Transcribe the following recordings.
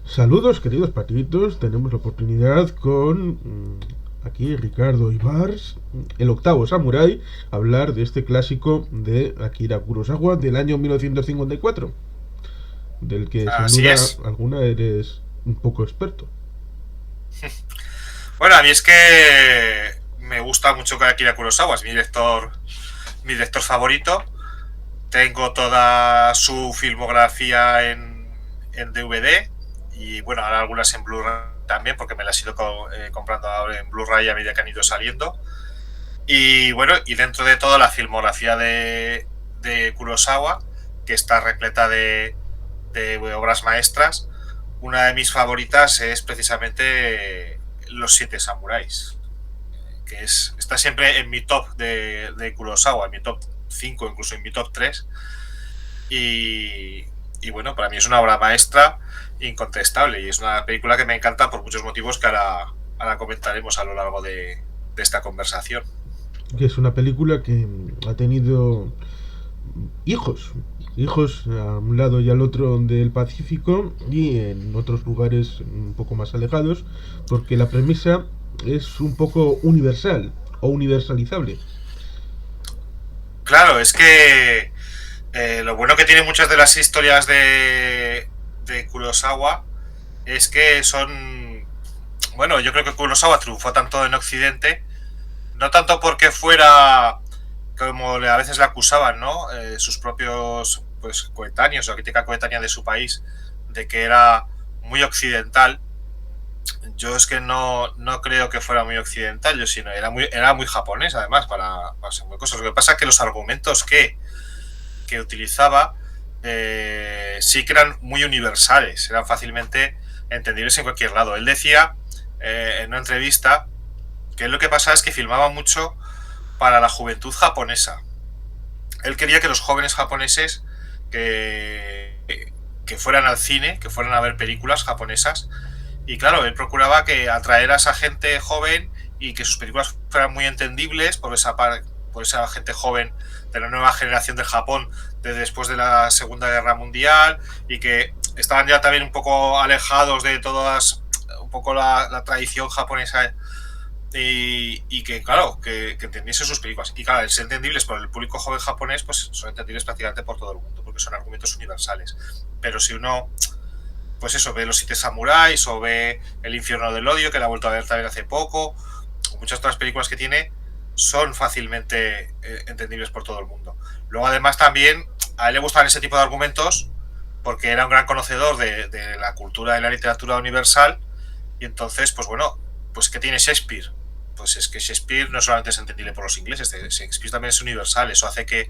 Saludos, queridos patitos. Tenemos la oportunidad con aquí Ricardo Ibars, el octavo samurái, hablar de este clásico de Akira Kurosawa del año 1954, del que sin Así duda es. alguna eres un poco experto. Bueno, a mí es que me gusta mucho Akira Kurosawa, es mi director favorito. Tengo toda su filmografía en DVD y bueno, ahora algunas en Blu-ray también, porque me las he ido comprando ahora en Blu-ray a medida que han ido saliendo. Y bueno, y dentro de toda la filmografía de Kurosawa, que está repleta de obras maestras, una de mis favoritas es precisamente Los Siete Samuráis, está siempre en mi top de Kurosawa, en mi top 5, incluso en mi top 3. Y, y bueno, para mí es una obra maestra incontestable y es una película que me encanta por muchos motivos que ahora comentaremos a lo largo de esta conversación. Que es una película que ha tenido hijos, hijos a un lado y al otro del Pacífico y en otros lugares un poco más alejados, porque la premisa es un poco universal o universalizable. Claro, es que lo bueno que tiene muchas de las historias de Kurosawa es que son... Bueno, yo creo que Kurosawa triunfó tanto en Occidente, no tanto porque fuera, como a veces le acusaban, ¿no? Sus propios pues, coetáneos o crítica coetánea de su país, de que era muy occidental. Yo es que no creo que fuera muy occidental, yo sino era muy japonés, además, para hacer cosas. Lo que pasa es que los argumentos que utilizaba sí que eran muy universales, eran fácilmente entendibles en cualquier lado. Él decía en una entrevista que lo que pasaba es que filmaba mucho para la juventud japonesa. Él quería que los jóvenes japoneses que fueran al cine, que fueran a ver películas japonesas, y claro, él procuraba que atraer a esa gente joven y que sus películas fueran muy entendibles por esa gente joven de la nueva generación del Japón de después de la Segunda Guerra Mundial y que estaban ya también un poco alejados de todas un poco la tradición japonesa y que claro, que entendiese sus películas. Y claro, el ser entendibles por el público joven japonés, pues son entendibles prácticamente por todo el mundo, porque son argumentos universales. Pero si uno, pues eso, ve Los Siete Samuráis o ve El Infierno del Odio, que la ha vuelto a ver también hace poco, o muchas otras películas que tiene, son fácilmente entendibles por todo el mundo. Luego, además, también a él le gustan ese tipo de argumentos porque era un gran conocedor de la cultura y la literatura universal y entonces, pues bueno, pues ¿qué tiene Shakespeare? Pues es que Shakespeare no solamente es entendible por los ingleses, Shakespeare también es universal, eso hace que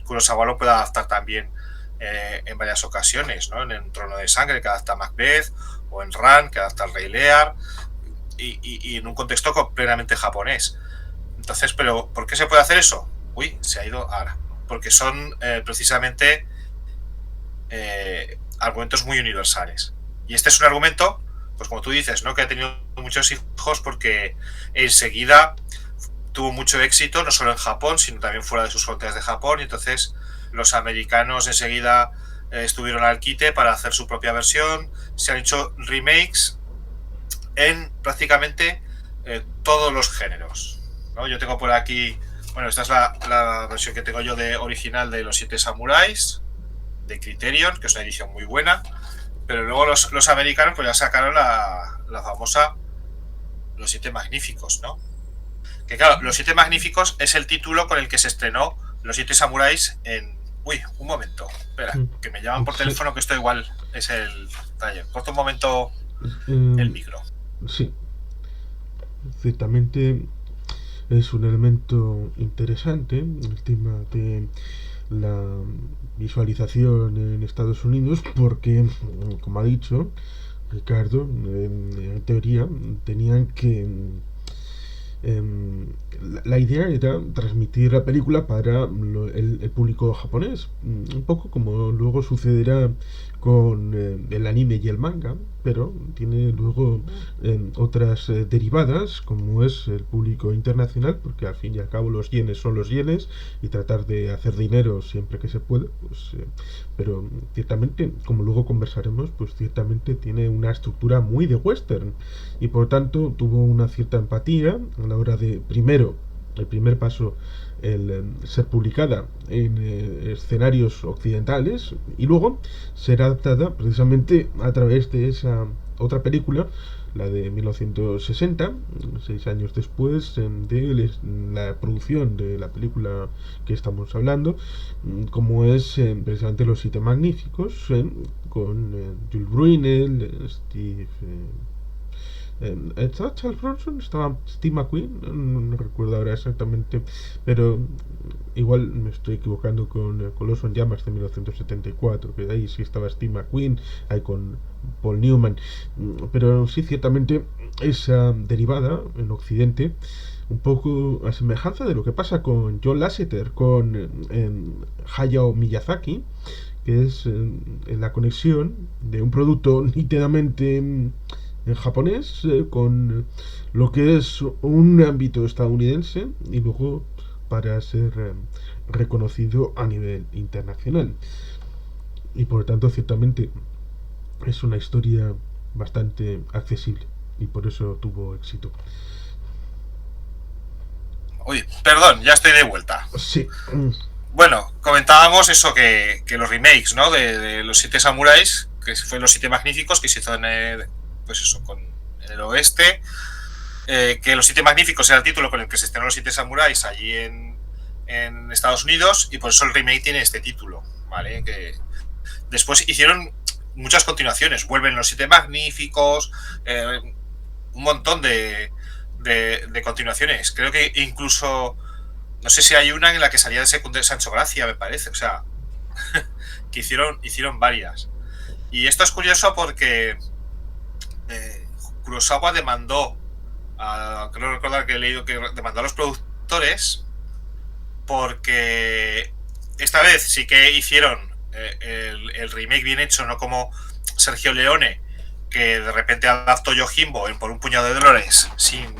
Kurosawa lo pueda adaptar también en varias ocasiones, ¿no? En el Trono de Sangre, que adapta a Macbeth, o en Ran, que adapta al Rey Lear, y en un contexto plenamente japonés. Entonces, ¿pero por qué se puede hacer eso? Uy, se ha ido ahora. Porque son precisamente argumentos muy universales. Y este es un argumento, pues como tú dices, ¿no? Que ha tenido muchos hijos porque enseguida tuvo mucho éxito, no solo en Japón, sino también fuera de sus fronteras de Japón. Y entonces los americanos enseguida estuvieron al quite para hacer su propia versión. Se han hecho remakes en prácticamente todos los géneros, ¿no? Yo tengo por aquí, bueno, esta es la versión que tengo yo de original de Los Siete Samuráis, de Criterion, que es una edición muy buena, pero luego los americanos pues ya sacaron la famosa Los Siete Magníficos, ¿no? Que claro, Los Siete Magníficos es el título con el que se estrenó Los Siete Samuráis en... Uy, un momento, espera, que me llaman por Sí, teléfono que esto igual es el taller. Corta un momento el eh, micro. sí, ciertamente es un elemento interesante el tema de la visualización en Estados Unidos porque, como ha dicho Ricardo, en teoría tenían que la idea era transmitir la película para el público japonés, un poco como luego sucederá con el anime y el manga, pero tiene luego otras derivadas, como es el público internacional, porque al fin y al cabo los yenes son los yenes y tratar de hacer dinero siempre que se puede, pues, pero ciertamente, como luego conversaremos, pues ciertamente tiene una estructura muy de western y por tanto tuvo una cierta empatía a la hora de, primero, el primer paso, el ser publicada en escenarios occidentales y luego ser adaptada precisamente a través de esa otra película, la de 1960, 6 años después de la producción de la película que estamos hablando, como es precisamente Los Siete Magníficos, con Jules Brunel, Steve... ¿estaba Charles Bronson? ¿Estaba Steve McQueen? No recuerdo ahora exactamente, pero igual me estoy equivocando con Coloso en Llamas de 1974, que ahí sí estaba Steve McQueen, ahí con Paul Newman, pero sí, ciertamente esa derivada en Occidente, un poco a semejanza de lo que pasa con John Lasseter, con Hayao Miyazaki, que es la conexión de un producto nítidamente en japonés con lo que es un ámbito estadounidense y luego para ser reconocido a nivel internacional. Y por tanto, ciertamente es una historia bastante accesible y por eso tuvo éxito. Uy, perdón, ya estoy de vuelta. Sí. Bueno, comentábamos eso, que los remakes, ¿no? De los Siete Samuráis, que fue Los Siete Magníficos, que se hizo pues eso, en el oeste, que Los Siete Magníficos era el título con el que se estrenó Los Siete Samuráis allí en Estados Unidos, y por eso el remake tiene este título, ¿vale? Que después hicieron muchas continuaciones, vuelven Los Siete Magníficos, un montón de continuaciones. Creo que incluso, no sé si hay una en la que salía de secundario Sancho Gracia, me parece, o sea, que hicieron varias. Y esto es curioso porque Kurosawa demandó, creo recordar que he leído que demandó a los productores porque esta vez sí que hicieron el remake bien hecho, no como Sergio Leone, que de repente adaptó Yojimbo por un puñado de dólares sin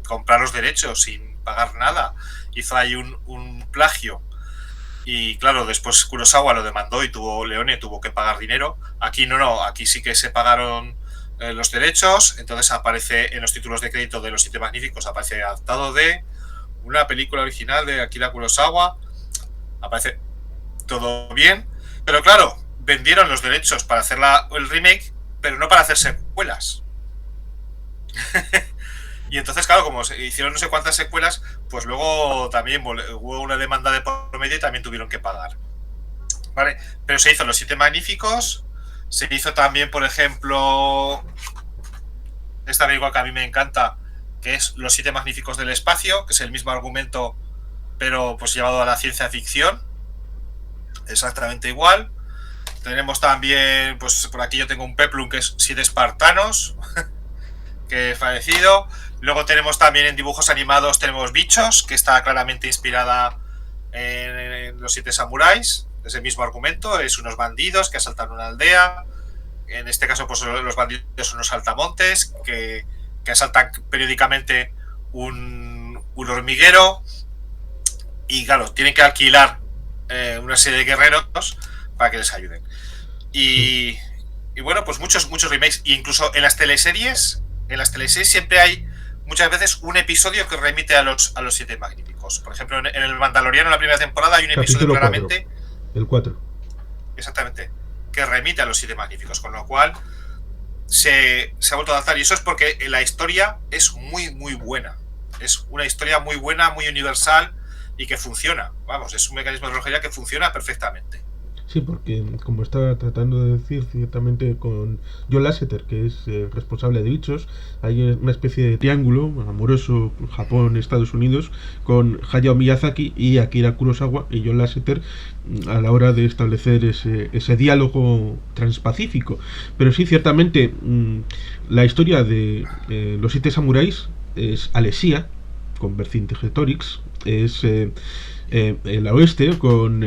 comprar los derechos, sin pagar nada. Hizo ahí un plagio. Y claro, después Kurosawa lo demandó y Leone tuvo que pagar dinero. Aquí no, aquí sí que se pagaron los derechos. Entonces aparece en los títulos de crédito de Los Siete Magníficos, aparece adaptado de una película original de Akira Kurosawa. Aparece todo bien. Pero claro, vendieron los derechos para hacer el remake, pero no para hacer secuelas. Y entonces, claro, como se hicieron no sé cuántas secuelas, pues luego también hubo una demanda de por medio y también tuvieron que pagar. ¿Vale? Pero se hizo Los Siete Magníficos, se hizo también, por ejemplo, esta película que a mí me encanta, que es Los Siete Magníficos del Espacio, que es el mismo argumento, pero pues llevado a la ciencia ficción. Exactamente igual. Tenemos también, pues por aquí yo tengo un peplum que es Siete Espartanos, que he fallecido. Luego tenemos también en dibujos animados, tenemos Bichos, que está claramente inspirada en Los Siete Samuráis. Es el mismo argumento, es unos bandidos que asaltan una aldea. En este caso, pues los bandidos son unos saltamontes que asaltan periódicamente un hormiguero. Y claro, tienen que alquilar una serie de guerreros para que les ayuden. Y bueno, pues muchos remakes. E incluso en las teleseries siempre hay muchas veces un episodio que remite a los Siete Magníficos. Por ejemplo, en el Mandaloriano, en la primera temporada, hay un episodio claramente. El 4. Exactamente. Que remite a los Siete Magníficos. Con lo cual se ha vuelto a adaptar. Y eso es porque la historia es muy, muy buena. Es una historia muy buena, muy universal y que funciona. Vamos, es un mecanismo de relojería que funciona perfectamente. Sí, porque como estaba tratando de decir ciertamente con John Lasseter, que es responsable de Bichos, hay una especie de triángulo amoroso Japón-Estados Unidos con Hayao Miyazaki y Akira Kurosawa y John Lasseter a la hora de establecer ese diálogo transpacífico. Pero sí, ciertamente la historia de Los Siete Samuráis es Alessia, con Vercingetorix, es el oeste con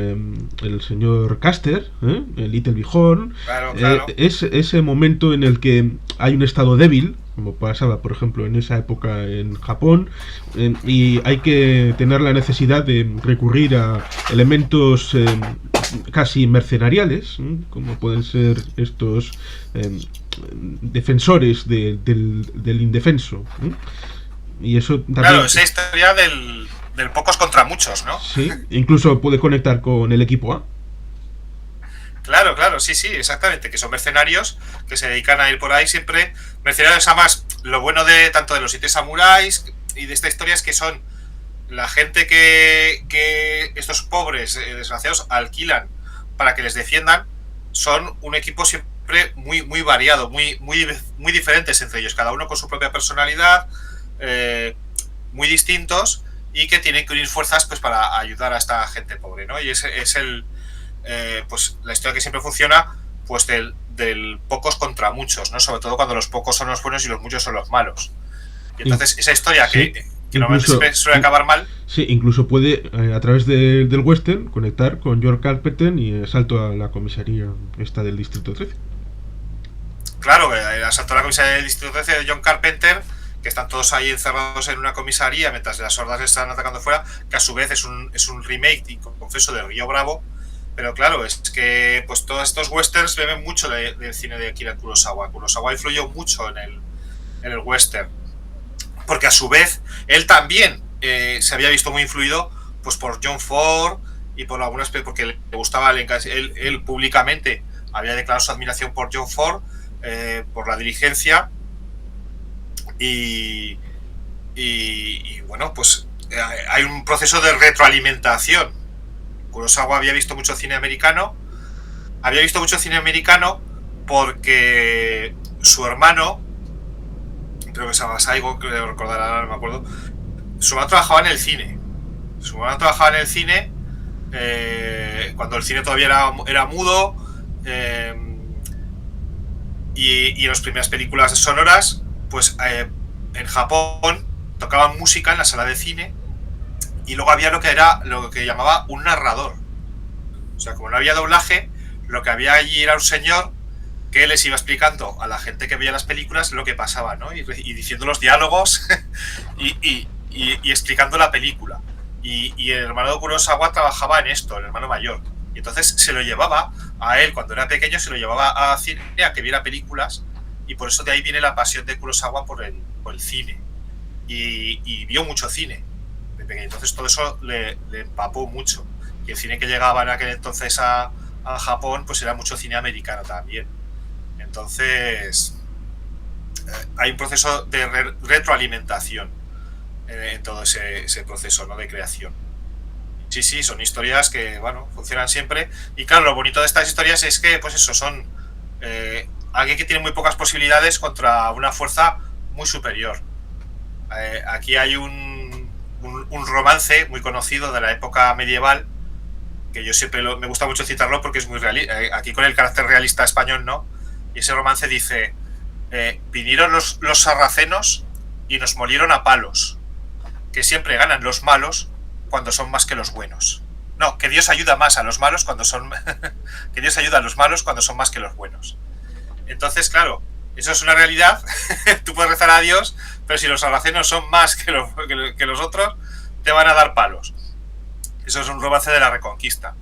el señor Custer, el Little Bighorn. Claro. Es ese momento en el que hay un estado débil, como pasaba por ejemplo en esa época en Japón, y hay que tener la necesidad de recurrir a elementos casi mercenariales, como pueden ser estos defensores del indefenso. Y eso también, claro, esa historia del pocos contra muchos, ¿no? Sí, incluso puede conectar con el equipo A. Claro, sí, exactamente, que son mercenarios que se dedican a ir por ahí siempre. Mercenarios, además, lo bueno de tanto de los 7 samuráis y de esta historia es que son la gente que estos pobres desgraciados alquilan para que les defiendan. Son un equipo siempre muy variado, muy diferentes entre ellos, cada uno con su propia personalidad, muy distintos, y que tienen que unir fuerzas pues para ayudar a esta gente pobre, ¿no? Y es el pues la historia que siempre funciona, pues del pocos contra muchos, ¿no? Sobre todo cuando los pocos son los buenos y los muchos son los malos. Y entonces esa historia sí, que normalmente siempre suele acabar mal. Sí, incluso puede, a través del western, conectar con George Carpenter y el asalto a la comisaría esta del Distrito 13. Claro, el asalto a la comisaría del Distrito 13 de John Carpenter, que están todos ahí encerrados en una comisaría mientras las hordas están atacando fuera, que a su vez es un remake, y confeso, de Río Bravo. Pero claro, es que pues todos estos westerns beben mucho del cine de Akira Kurosawa. Kurosawa influyó mucho en el western, porque a su vez él también se había visto muy influido pues por John Ford y por algunas, porque le gustaba, él públicamente había declarado su admiración por John Ford, por la diligencia, y bueno, pues hay un proceso de retroalimentación. Kurosawa había visto mucho cine americano porque su hermano, creo que se llama Saigo, creo recordar, ahora no me acuerdo, su hermano trabajaba en el cine. Cuando el cine todavía era mudo, y en las primeras películas sonoras, pues en Japón tocaban música en la sala de cine, y luego había lo que llamaba un narrador. O sea, como no había doblaje, lo que había allí era un señor que les iba explicando a la gente que veía las películas lo que pasaba, ¿no? Y diciendo los diálogos y explicando la película. Y el hermano de Kurosawa trabajaba en esto, el hermano mayor. Y entonces se lo llevaba a él, cuando era pequeño, se lo llevaba a cine a que viera películas, y por eso de ahí viene la pasión de Kurosawa por el cine. Y vio mucho cine de pequeño. Entonces todo eso le empapó mucho. Y el cine que llegaba en aquel entonces a Japón, pues era mucho cine americano también. Entonces hay un proceso de retroalimentación en todo ese proceso, ¿no?, de creación. Sí, son historias que, bueno, funcionan siempre. Y claro, lo bonito de estas historias es que, pues eso, son alguien que tiene muy pocas posibilidades contra una fuerza muy superior. Aquí hay un romance muy conocido de la época medieval, que yo siempre me gusta mucho citarlo porque es muy realista, aquí con el carácter realista español, ¿no? Y ese romance dice: vinieron los sarracenos y nos molieron a palos, que siempre ganan los malos cuando son más que los buenos. No, que Dios ayuda más a los malos cuando son que Dios ayuda a los malos cuando son más que los buenos. Entonces, claro, eso es una realidad. Tú puedes rezar a Dios, pero si los sarracenos son más que los otros, te van a dar palos. Eso es un romance de la Reconquista.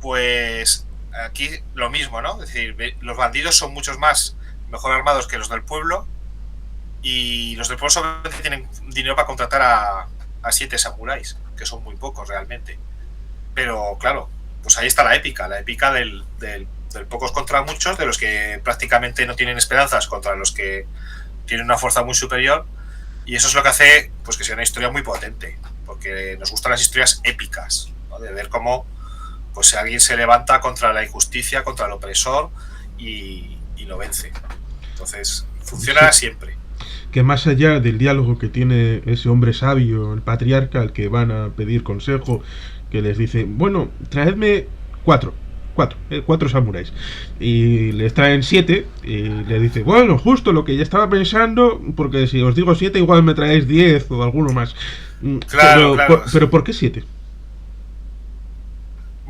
Pues aquí lo mismo, ¿no? Es decir, los bandidos son muchos más mejor armados que los del pueblo, y los del pueblo solamente tienen dinero para contratar a 7 samuráis, que son muy pocos realmente. Pero claro, pues ahí está la épica del pocos contra muchos, de los que prácticamente no tienen esperanzas contra los que tienen una fuerza muy superior. Y eso es lo que hace, pues, que sea una historia muy potente, porque nos gustan las historias épicas, ¿no? De ver cómo, pues, alguien se levanta contra la injusticia, contra el opresor, y lo vence. Entonces funciona siempre. Que más allá del diálogo que tiene ese hombre sabio, el patriarca, al que van a pedir consejo, que les dice: bueno, traedme 4 samuráis, y les traen 7, y le dice: bueno, justo lo que ya estaba pensando, porque si os digo 7 igual me traéis 10 o alguno más. Claro. Pero ¿por qué 7?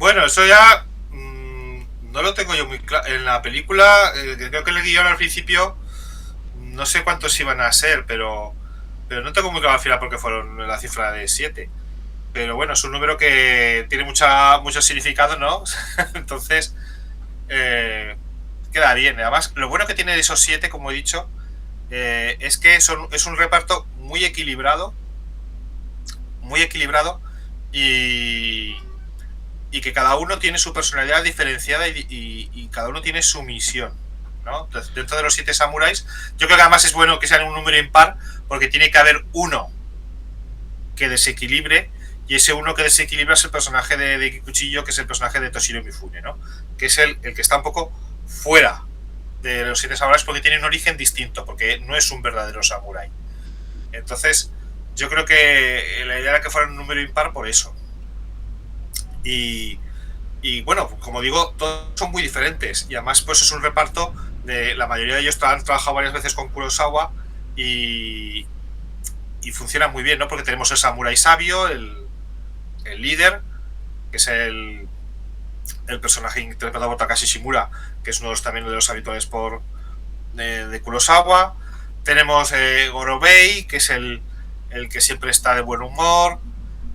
Bueno, eso ya no lo tengo yo muy claro. En la película, creo que en el guión al principio, no sé cuántos iban a ser, pero no tengo muy claro al final porque fueron la cifra de 7. Pero bueno, es un número que tiene mucho significado, ¿no? Entonces, queda bien. Además, lo bueno que tiene de esos 7, como he dicho, es que es un reparto muy equilibrado y, y que cada uno tiene su personalidad diferenciada y cada uno tiene su misión, ¿no? Entonces, dentro de los 7 samuráis, yo creo que además es bueno que sean un número impar porque tiene que haber uno que desequilibre y ese uno que desequilibra es el personaje de Kikuchiyo, que es el personaje de Toshiro Mifune, ¿no? Que es el que está un poco fuera de los 7 samuráis porque tiene un origen distinto, porque no es un verdadero samurái. Entonces, yo creo que la idea era que fuera un número impar por eso. Y bueno, como digo, todos son muy diferentes y además pues es un reparto de la mayoría de ellos han trabajado varias veces con Kurosawa y funciona muy bien, ¿no? Porque tenemos el samurái sabio, el líder, que es el personaje interpretado por Takashi Shimura, que es uno de los, también de los habituales de Kurosawa. Tenemos Gorobei, que es el que siempre está de buen humor.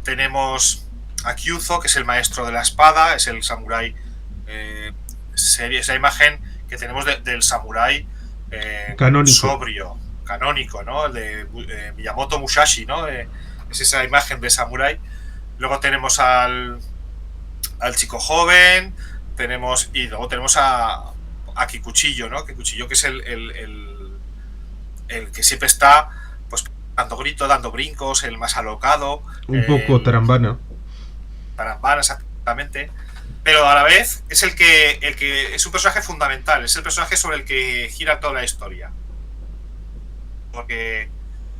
Tenemos a Kyuzo, que es el maestro de la espada, es el samurái serie, esa imagen que tenemos del samurái sobrio, canónico, ¿no? El de Miyamoto Musashi, ¿no? Es esa imagen de samurái. Luego tenemos al chico joven, y luego tenemos a Kikuchiyo, ¿no? Kikuchiyo, que es el que siempre está pues dando gritos, dando brincos, el más alocado. Un poco tarambana. Tarambana, exactamente. Pero a la vez es el que es un personaje fundamental, es el personaje sobre el que gira toda la historia. Porque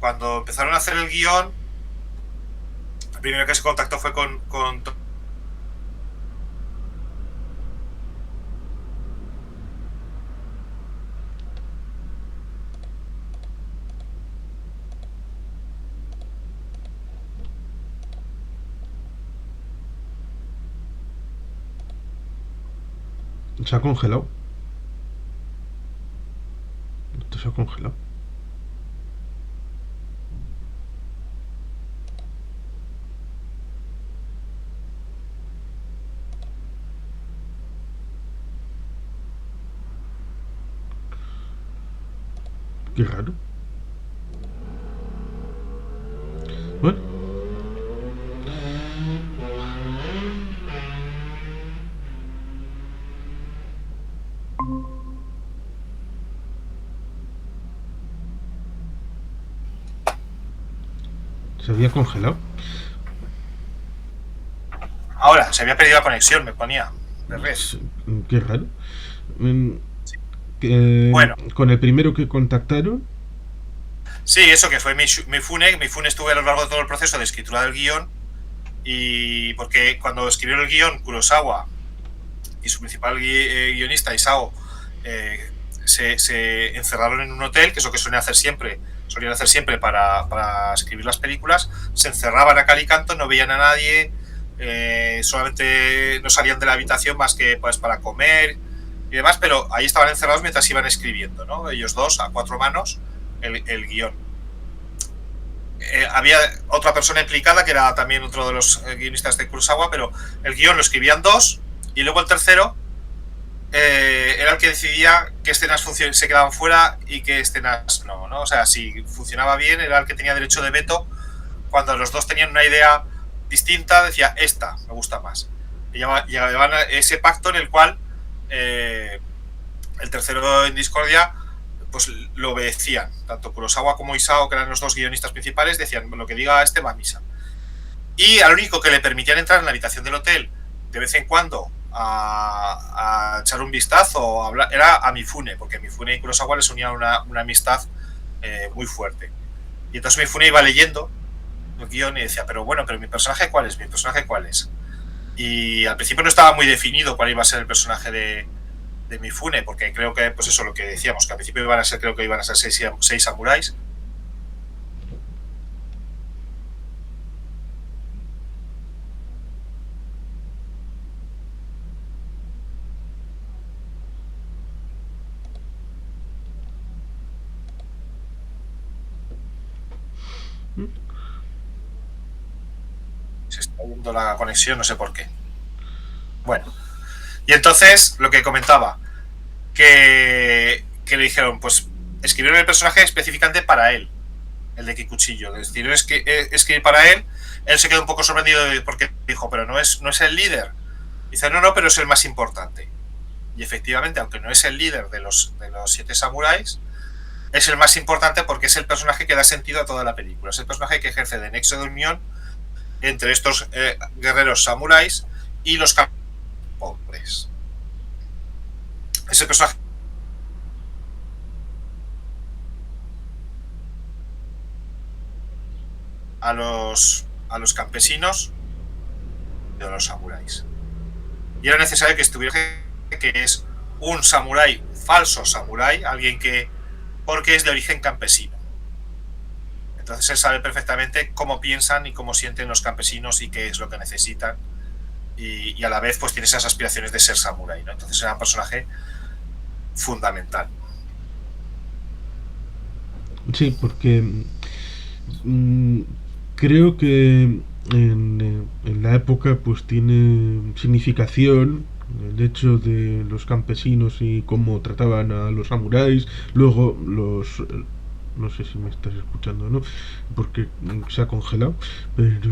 cuando empezaron a hacer el guión, el primero que se contactó fue con Se ha congelado. Esto se ha congelado. Qué raro. Bueno. Se había congelado. Ahora, se había perdido la conexión, me ponía de red. Qué raro. Sí. Bueno. Con el primero que contactaron. Sí, eso que fue Mifune. Mifune estuvo a lo largo de todo el proceso de escritura del guión. Y porque cuando escribió el guión, Kurosawa y su principal guionista, Isao, se encerraron en un hotel, que es lo que solían hacer siempre para escribir las películas. Se encerraban a cal y canto, no veían a nadie, solamente no salían de la habitación más que pues, para comer y demás, pero ahí estaban encerrados mientras iban escribiendo, ¿no? Ellos dos, a 4 manos, el guión. Había otra persona implicada, que era también otro de los guionistas de Kurosawa, pero el guión lo escribían 2 y luego el tercero era el que decidía qué escenas se quedaban fuera y qué escenas no, ¿no? O sea, si funcionaba bien, era el que tenía derecho de veto. Cuando los dos tenían una idea distinta, decía, esta me gusta más. Y llevaban ese pacto en el cual el tercero en discordia pues lo obedecían. Tanto Kurosawa como Isao, que eran los dos guionistas principales, decían, lo que diga este va a misa. Y al único que le permitían entrar en la habitación del hotel de vez en cuando a echar un vistazo, a hablar, era a Mifune, porque Mifune y Kurosawa les unían una amistad muy fuerte. Y entonces Mifune iba leyendo el guión y decía, pero mi personaje ¿cuál es? ¿Mi personaje cuál es? Y al principio no estaba muy definido cuál iba a ser el personaje de Mifune, porque creo que, pues eso, lo que decíamos, que al principio iban a ser 6 samuráis. Se está yendo la conexión, no sé por qué. Bueno, y entonces lo que comentaba, que le dijeron, pues escribieron el personaje específicamente para él, el de Kikuchillo. Es decir, escribir para él. Él se quedó un poco sorprendido porque dijo, pero no es el líder. Dice, no, pero es el más importante. Y efectivamente, aunque no es el líder de los 7 samuráis, es el más importante porque es el personaje que da sentido a toda la película. Es el personaje que ejerce de nexo de unión entre estos guerreros samuráis y los pobres. Es el personaje a los campesinos de los samuráis. Y era necesario que estuviera que es un samurái, falso samurái, alguien que porque es de origen campesino. Entonces él sabe perfectamente cómo piensan y cómo sienten los campesinos y qué es lo que necesitan. Y a la vez pues tiene esas aspiraciones de ser samurái, ¿no? Entonces era un personaje fundamental. Sí, porque creo que en la época pues tiene significación el hecho de los campesinos y cómo trataban a los samuráis. Luego los, no sé si me estás escuchando o no, porque se ha congelado, pero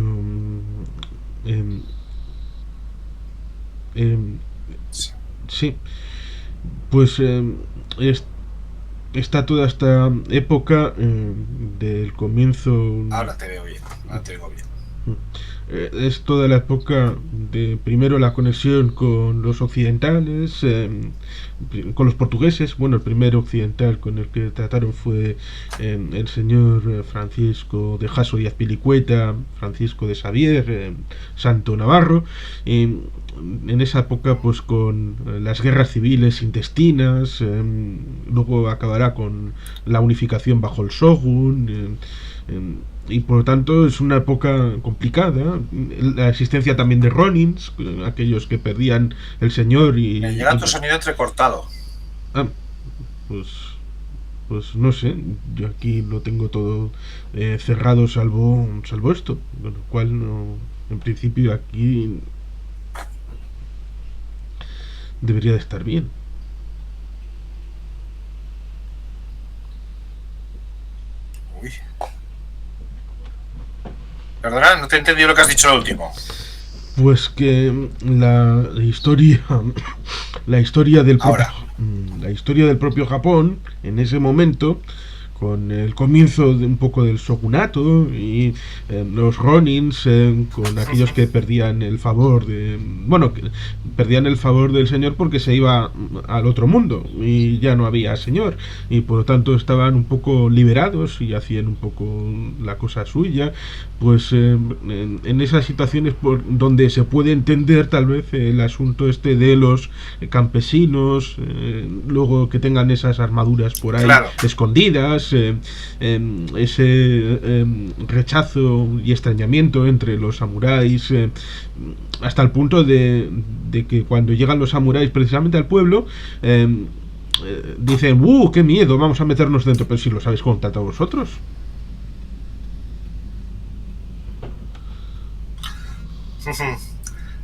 eh, sí, pues está toda esta época del comienzo. Ahora te veo bien, ahora te veo bien. Es toda la época de primero la conexión con los occidentales, con los portugueses. Bueno, el primer occidental con el que trataron fue el señor Francisco de Jasso y Azpilicueta, Francisco de Xavier, Santo Navarro. En esa época pues con las guerras civiles intestinas, luego acabará con la unificación bajo el shogun, y por lo tanto es una época complicada. La existencia también de ronins, aquellos que perdían el señor y... Me llega tu sonido entrecortado. Pues no sé, yo aquí lo tengo todo cerrado salvo esto, con lo cual no, en principio aquí debería de estar bien. Uy. Perdona, no te he entendido lo que has dicho lo último. Pues que la historia del propio Japón en ese momento, con el comienzo de un poco del shogunato y los ronins, con aquellos que perdían el favor que perdían el favor del señor porque se iba al otro mundo y ya no había señor, y por lo tanto estaban un poco liberados y hacían un poco la cosa suya. Pues en esas situaciones donde se puede entender tal vez el asunto este de los campesinos, luego que tengan esas armaduras por ahí, claro, escondidas, ese rechazo y extrañamiento entre los samuráis, hasta el punto de que cuando llegan los samuráis precisamente al pueblo, dicen, qué miedo, vamos a meternos dentro. Pero si lo sabéis contar a vosotros.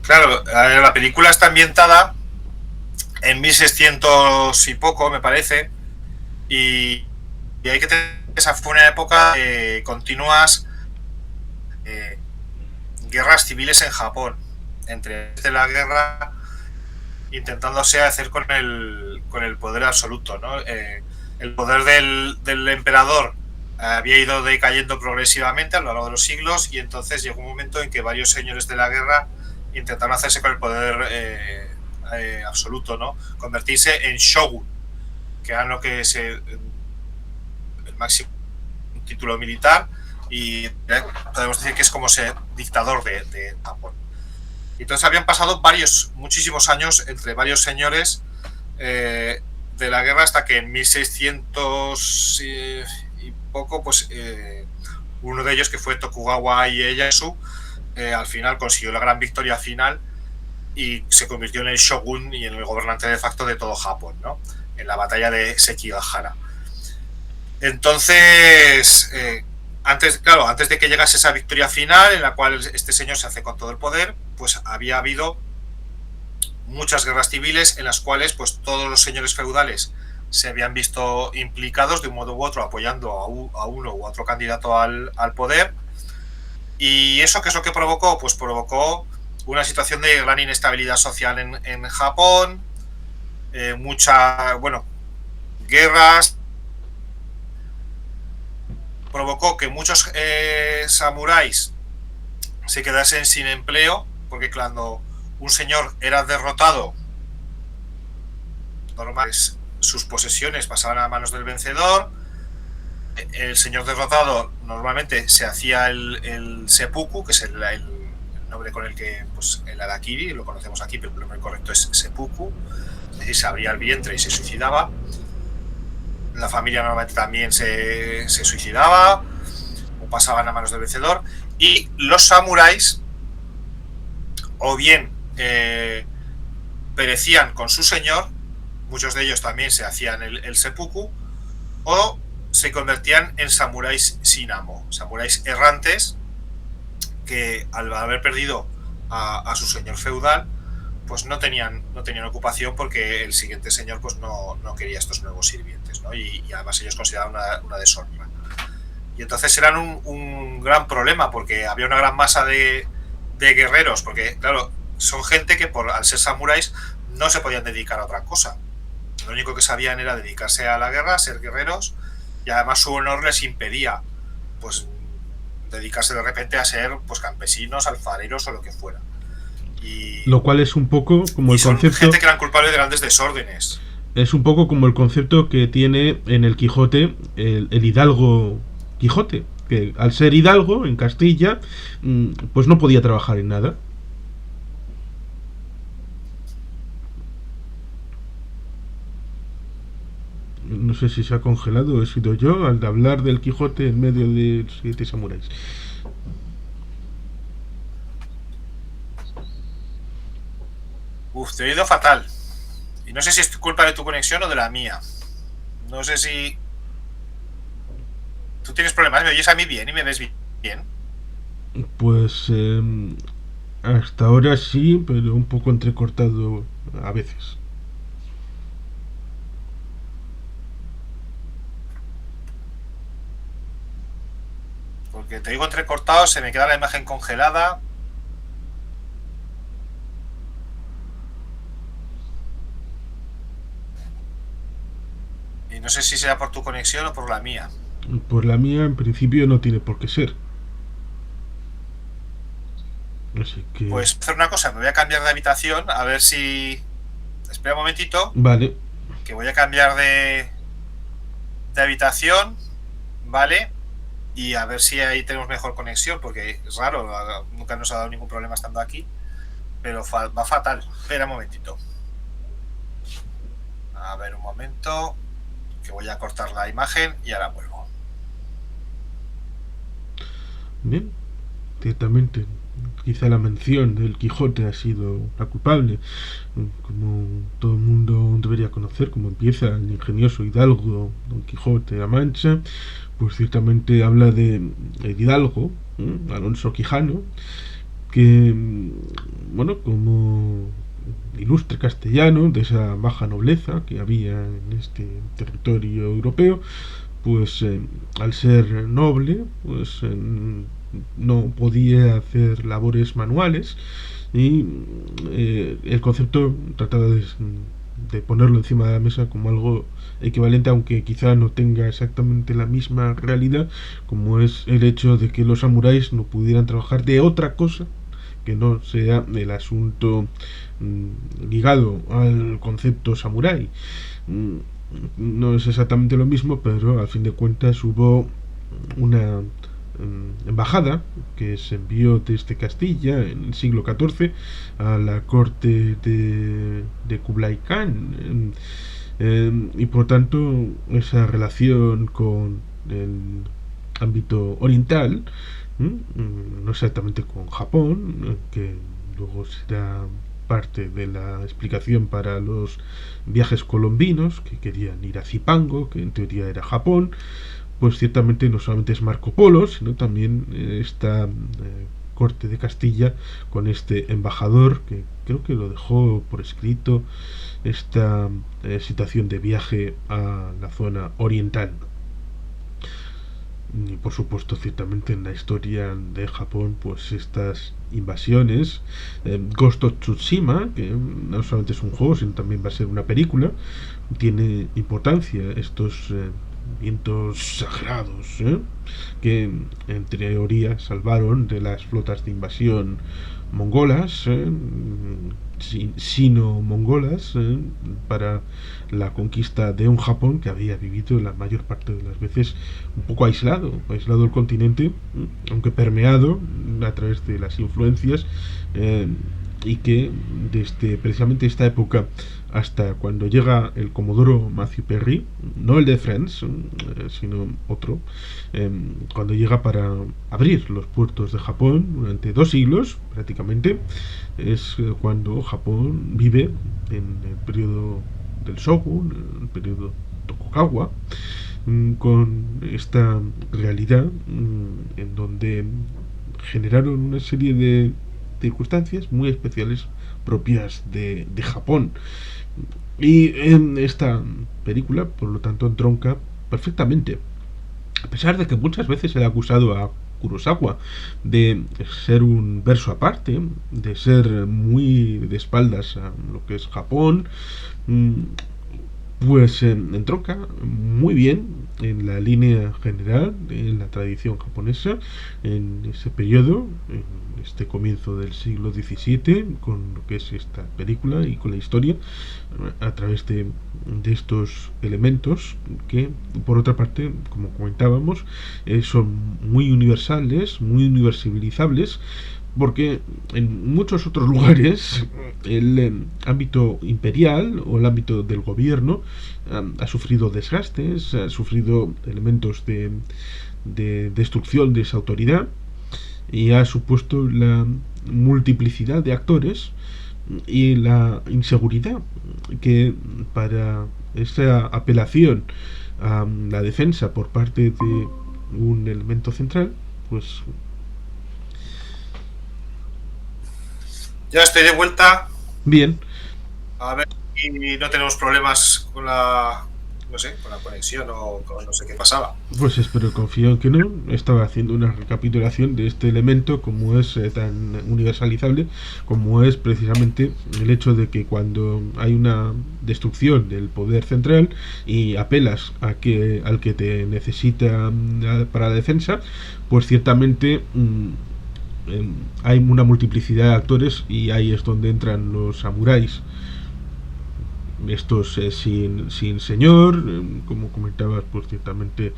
Claro, la película está ambientada en 1600 y poco, me parece, y hay que tener, esa fue una época de continuas guerras civiles en Japón, entre la guerra intentándose hacer con el poder absoluto, ¿no? El poder del emperador había ido decayendo progresivamente a lo largo de los siglos, y entonces llegó un momento en que varios señores de la guerra intentaron hacerse con el poder absoluto, ¿no? Convertirse en shogun, que era lo que es el máximo título militar, y podemos decir que es como ser dictador de Japón. Entonces habían pasado muchísimos años entre varios señores de la guerra, hasta que en 1600 y poco, pues uno de ellos, que fue Tokugawa Ieyasu, al final consiguió la gran victoria final y se convirtió en el shogun y en el gobernante de facto de todo Japón, ¿no? En la batalla de Sekigahara. Entonces, antes de que llegase esa victoria final en la cual este señor se hace con todo el poder, pues había habido muchas guerras civiles en las cuales pues todos los señores feudales se habían visto implicados de un modo u otro apoyando a uno u otro candidato al poder. ¿Y eso qué es lo que provocó? Pues provocó una situación de gran inestabilidad social en Japón, guerras, provocó que muchos samuráis se quedasen sin empleo, porque cuando un señor era derrotado, normal, sus posesiones pasaban a manos del vencedor. El señor derrotado normalmente se hacía el seppuku, que es el nombre con el que pues, el harakiri, lo conocemos aquí, pero el nombre correcto es seppuku, es decir, se abría el vientre y se suicidaba. La familia normalmente también se suicidaba o pasaban a manos del vencedor. Y los samuráis o bien perecían con su señor, muchos de ellos también se hacían el seppuku, o se convertían en samuráis sin amo, samuráis errantes que al haber perdido a su señor feudal, pues no tenían ocupación porque el siguiente señor pues no quería estos nuevos sirvientes, ¿no? Y además ellos consideraban una deshonra. Y entonces eran un gran problema porque había una gran masa de guerreros, porque claro, son gente que al ser samuráis no se podían dedicar a otra cosa. Lo único que sabían era dedicarse a la guerra, ser guerreros, y además su honor les impedía pues dedicarse de repente a ser pues campesinos, alfareros o lo que fuera. Lo cual es un poco como el concepto. Gente que eran culpables de grandes desórdenes. Es un poco como el concepto que tiene en el Quijote el hidalgo Quijote, que al ser hidalgo en Castilla, pues no podía trabajar en nada. No sé si se ha congelado o he sido yo al hablar del Quijote en medio de 7 samuráis. Te he oído fatal. Y no sé si es culpa de tu conexión o de la mía. No sé si... ¿Tú tienes problemas? ¿Me oyes a mí bien y me ves bien? Pues hasta ahora sí, pero un poco entrecortado a veces. Porque te digo entrecortado, se me queda la imagen congelada. Y no sé si será por tu conexión o por la mía. Por la mía, en principio, no tiene por qué ser. Así que... Pues hacer una cosa, me voy a cambiar de habitación, a ver si... Espera un momentito. Vale. Que voy a cambiar de habitación, ¿vale? Y a ver si ahí tenemos mejor conexión, porque es raro, nunca nos ha dado ningún problema estando aquí, pero va fatal. Espera un momentito. A ver un momento, que voy a cortar la imagen y ahora vuelvo. Bien, ciertamente, quizá la mención del Quijote ha sido la culpable, como todo el mundo debería conocer, como empieza el ingenioso hidalgo Don Quijote de la Mancha, pues ciertamente habla de el hidalgo, Alonso Quijano, que, bueno, como ilustre castellano de esa baja nobleza que había en este territorio europeo, pues al ser noble, pues no podía hacer labores manuales y el concepto trataba de ponerlo encima de la mesa como algo equivalente, aunque quizá no tenga exactamente la misma realidad, como es el hecho de que los samuráis no pudieran trabajar de otra cosa que no sea el asunto ligado al concepto samurái. No es exactamente lo mismo, pero al fin de cuentas hubo una embajada que se envió desde Castilla en el siglo XIV a la corte de Kublai Khan, y por tanto esa relación con el ámbito oriental, no exactamente con Japón, que luego será parte de la explicación para los viajes colombinos que querían ir a Zipango, que en teoría era Japón, pues ciertamente no solamente es Marco Polo, sino también esta corte de Castilla con este embajador que creo que lo dejó por escrito, esta situación de viaje a la zona oriental. Y por supuesto, ciertamente en la historia de Japón, pues estas invasiones, Ghost of Tsushima, que no solamente es un juego, sino también va a ser una película, tiene importancia estos vientos sagrados, que en teoría salvaron de las flotas de invasión mongolas, sino-mongolas, para la conquista de un Japón que había vivido la mayor parte de las veces un poco aislado del continente, aunque permeado a través de las influencias, y que desde precisamente esta época hasta cuando llega el Comodoro Matthew Perry, no el de Friends, sino otro, cuando llega para abrir los puertos de Japón durante 2 siglos prácticamente, es cuando Japón vive en el periodo del Shogun, el periodo Tokugawa, con esta realidad en donde generaron una serie de circunstancias muy especiales propias de Japón. Y en esta película, por lo tanto, entronca perfectamente. A pesar de que muchas veces se le ha acusado a Kurosawa de ser un verso aparte, de ser muy de espaldas a lo que es Japón, pues entronca muy bien en la línea general, en la tradición japonesa, en ese periodo, en este comienzo del siglo XVII, con lo que es esta película y con la historia, a través de estos elementos que, por otra parte, como comentábamos, son muy universales, muy universalizables, porque en muchos otros lugares el ámbito imperial o el ámbito del gobierno ha sufrido desgastes, ha sufrido elementos de destrucción de esa autoridad y ha supuesto la multiplicidad de actores y la inseguridad que para esa apelación a la defensa por parte de un elemento central, pues ya estoy de vuelta. bien. A ver si no tenemos problemas con la, no sé, con la conexión o con no sé qué pasaba. Pues espero y confío en que no. Estaba haciendo una recapitulación de este elemento, como es tan universalizable, como es precisamente el hecho de que cuando hay una destrucción del poder central y apelas al que te necesita para la defensa, pues ciertamente hay una multiplicidad de actores y ahí es donde entran los samuráis. Estos sin señor, como comentabas, pues ciertamente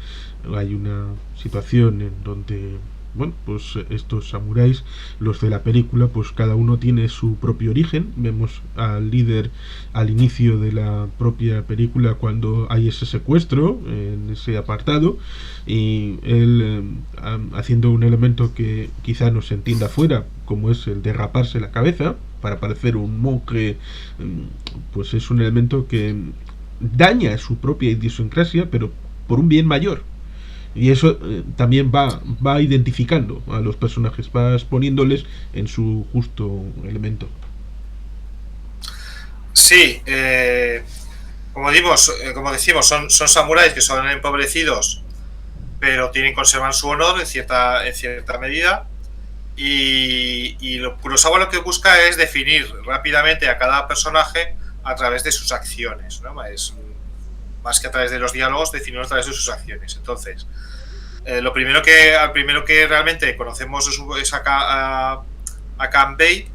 hay una situación en donde, bueno, pues estos samuráis, los de la película, pues cada uno tiene su propio origen. Vemos al líder al inicio de la propia película cuando hay ese secuestro en ese apartado y él haciendo un elemento que quizá no se entienda fuera, como es el de raparse la cabeza para parecer un monje, pues es un elemento que daña su propia idiosincrasia, pero por un bien mayor. Y eso también va identificando a los personajes, va poniéndoles en su justo elemento. Sí, como decimos, son samuráis que son empobrecidos, pero conservan su honor en cierta medida. Y Kurosawa lo que busca es definir rápidamente a cada personaje a través de sus acciones, ¿no? Es más que a través de los diálogos, definirlo a través de sus acciones. Entonces, al primero que realmente conocemos es a Kanbei,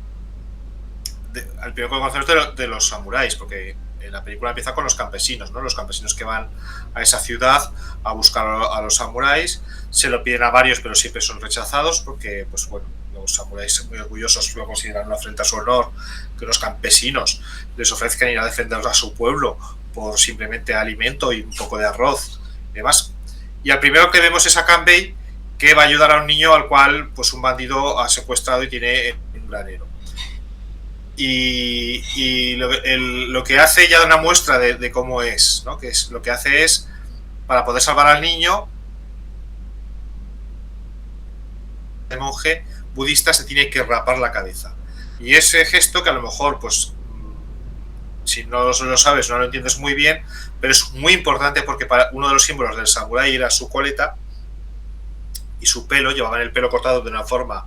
al primero que conocemos de los samuráis, porque en la película empieza con los campesinos, ¿no? Los campesinos que van a esa ciudad a buscar a los samuráis, se lo piden a varios, pero siempre son rechazados porque, pues bueno, los samuráis muy orgullosos lo consideran una afrenta a su honor que los campesinos les ofrezcan ir a defender a su pueblo por simplemente alimento y un poco de arroz y demás. Y al primero que vemos es a Kanbei, que va a ayudar a un niño al cual pues un bandido ha secuestrado y tiene en un granero. Y lo que hace ya da una muestra de cómo es, ¿no? Que es lo que hace es, para poder salvar al niño, monje budista se tiene que rapar la cabeza. Y ese gesto que a lo mejor, pues, si no lo sabes, no lo entiendes muy bien, pero es muy importante porque para uno de los símbolos del samurái era su coleta y su pelo, llevaban el pelo cortado de una forma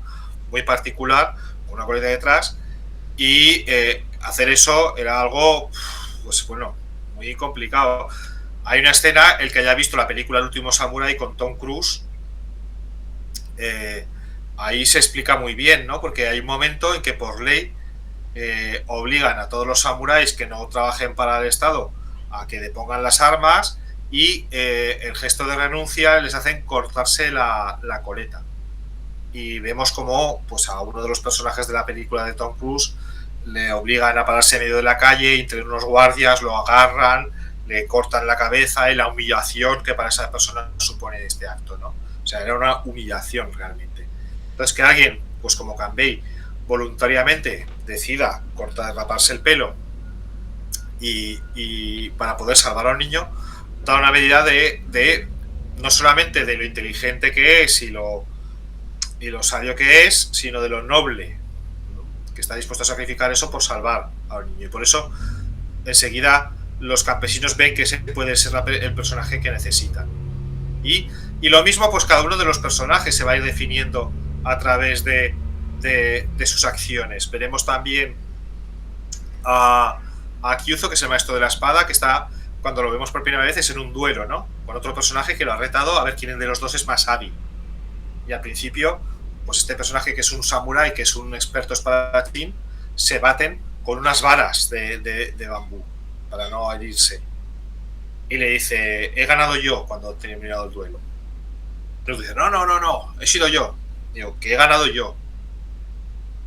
muy particular, con una coleta detrás, y hacer eso era algo, pues bueno, muy complicado. Hay una escena, el que haya visto la película El último samurái con Tom Cruise, ahí se explica muy bien, ¿no? Porque hay un momento en que por ley obligan a todos los samuráis que no trabajen para el Estado a que depongan las armas y el gesto de renuncia les hacen cortarse la coleta. Y vemos como pues, a uno de los personajes de la película de Tom Cruise le obligan a pararse en medio de la calle, entre unos guardias lo agarran, le cortan la cabeza y la humillación que para esa persona supone este acto, ¿no? O sea, era una humillación realmente. Entonces que alguien, pues como Kanbei, voluntariamente decida cortar, raparse el pelo y para poder salvar a un niño, da una medida de no solamente de lo inteligente que es y lo sabio que es, sino de lo noble, ¿no? Que está dispuesto a sacrificar eso por salvar a un niño. Y por eso enseguida los campesinos ven que ese puede ser el personaje que necesitan. Y lo mismo, pues cada uno de los personajes se va a ir definiendo a través de sus acciones. Veremos también a Kyuzo, que es el maestro de la espada, que está, cuando lo vemos por primera vez, es en un duelo, ¿no? Con otro personaje que lo ha retado a ver quién de los dos es más hábil. Y al principio, pues este personaje que es un samurái, que es un experto espadachín, se baten con unas varas de bambú para no herirse. Y le dice, he ganado yo cuando he terminado el duelo. Entonces dice, no, he sido yo. Digo, que he ganado yo.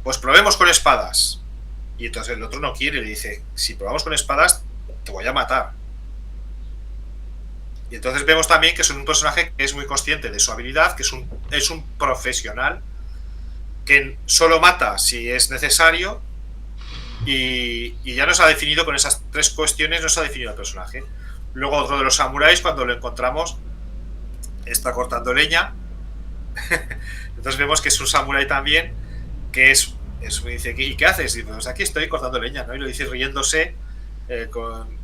Pues probemos con espadas. Y entonces el otro no quiere, le dice, si probamos con espadas, te voy a matar. Y entonces vemos también que es un personaje que es muy consciente de su habilidad, que es un profesional, que solo mata si es necesario, y ya nos ha definido con esas tres cuestiones, nos ha definido el personaje. Luego otro de los samuráis, cuando lo encontramos, está cortando leña. Entonces vemos que es un samurái también, que me dice, ¿y qué haces? Y pues aquí estoy cortando leña, ¿no? Y lo dice riéndose,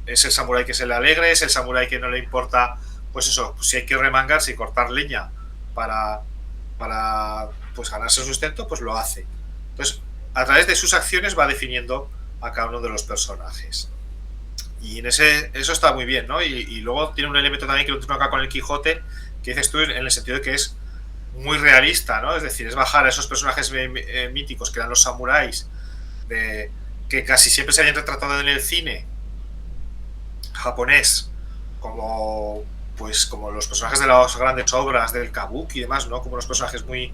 es el samurái que se le alegre, es el samurái que no le importa, pues eso, pues si hay que remangarse y cortar leña para pues ganarse el sustento, pues lo hace. Entonces, a través de sus acciones va definiendo a cada uno de los personajes. Y eso está muy bien, ¿no? Y luego tiene un elemento también que lo tengo acá con el Quijote, que dices tú en el sentido de que es muy realista, ¿no? Es decir, es bajar a esos personajes míticos que eran los samuráis, que casi siempre se habían retratado en el cine japonés como los personajes de las grandes obras del kabuki y demás, ¿no? Como los personajes muy,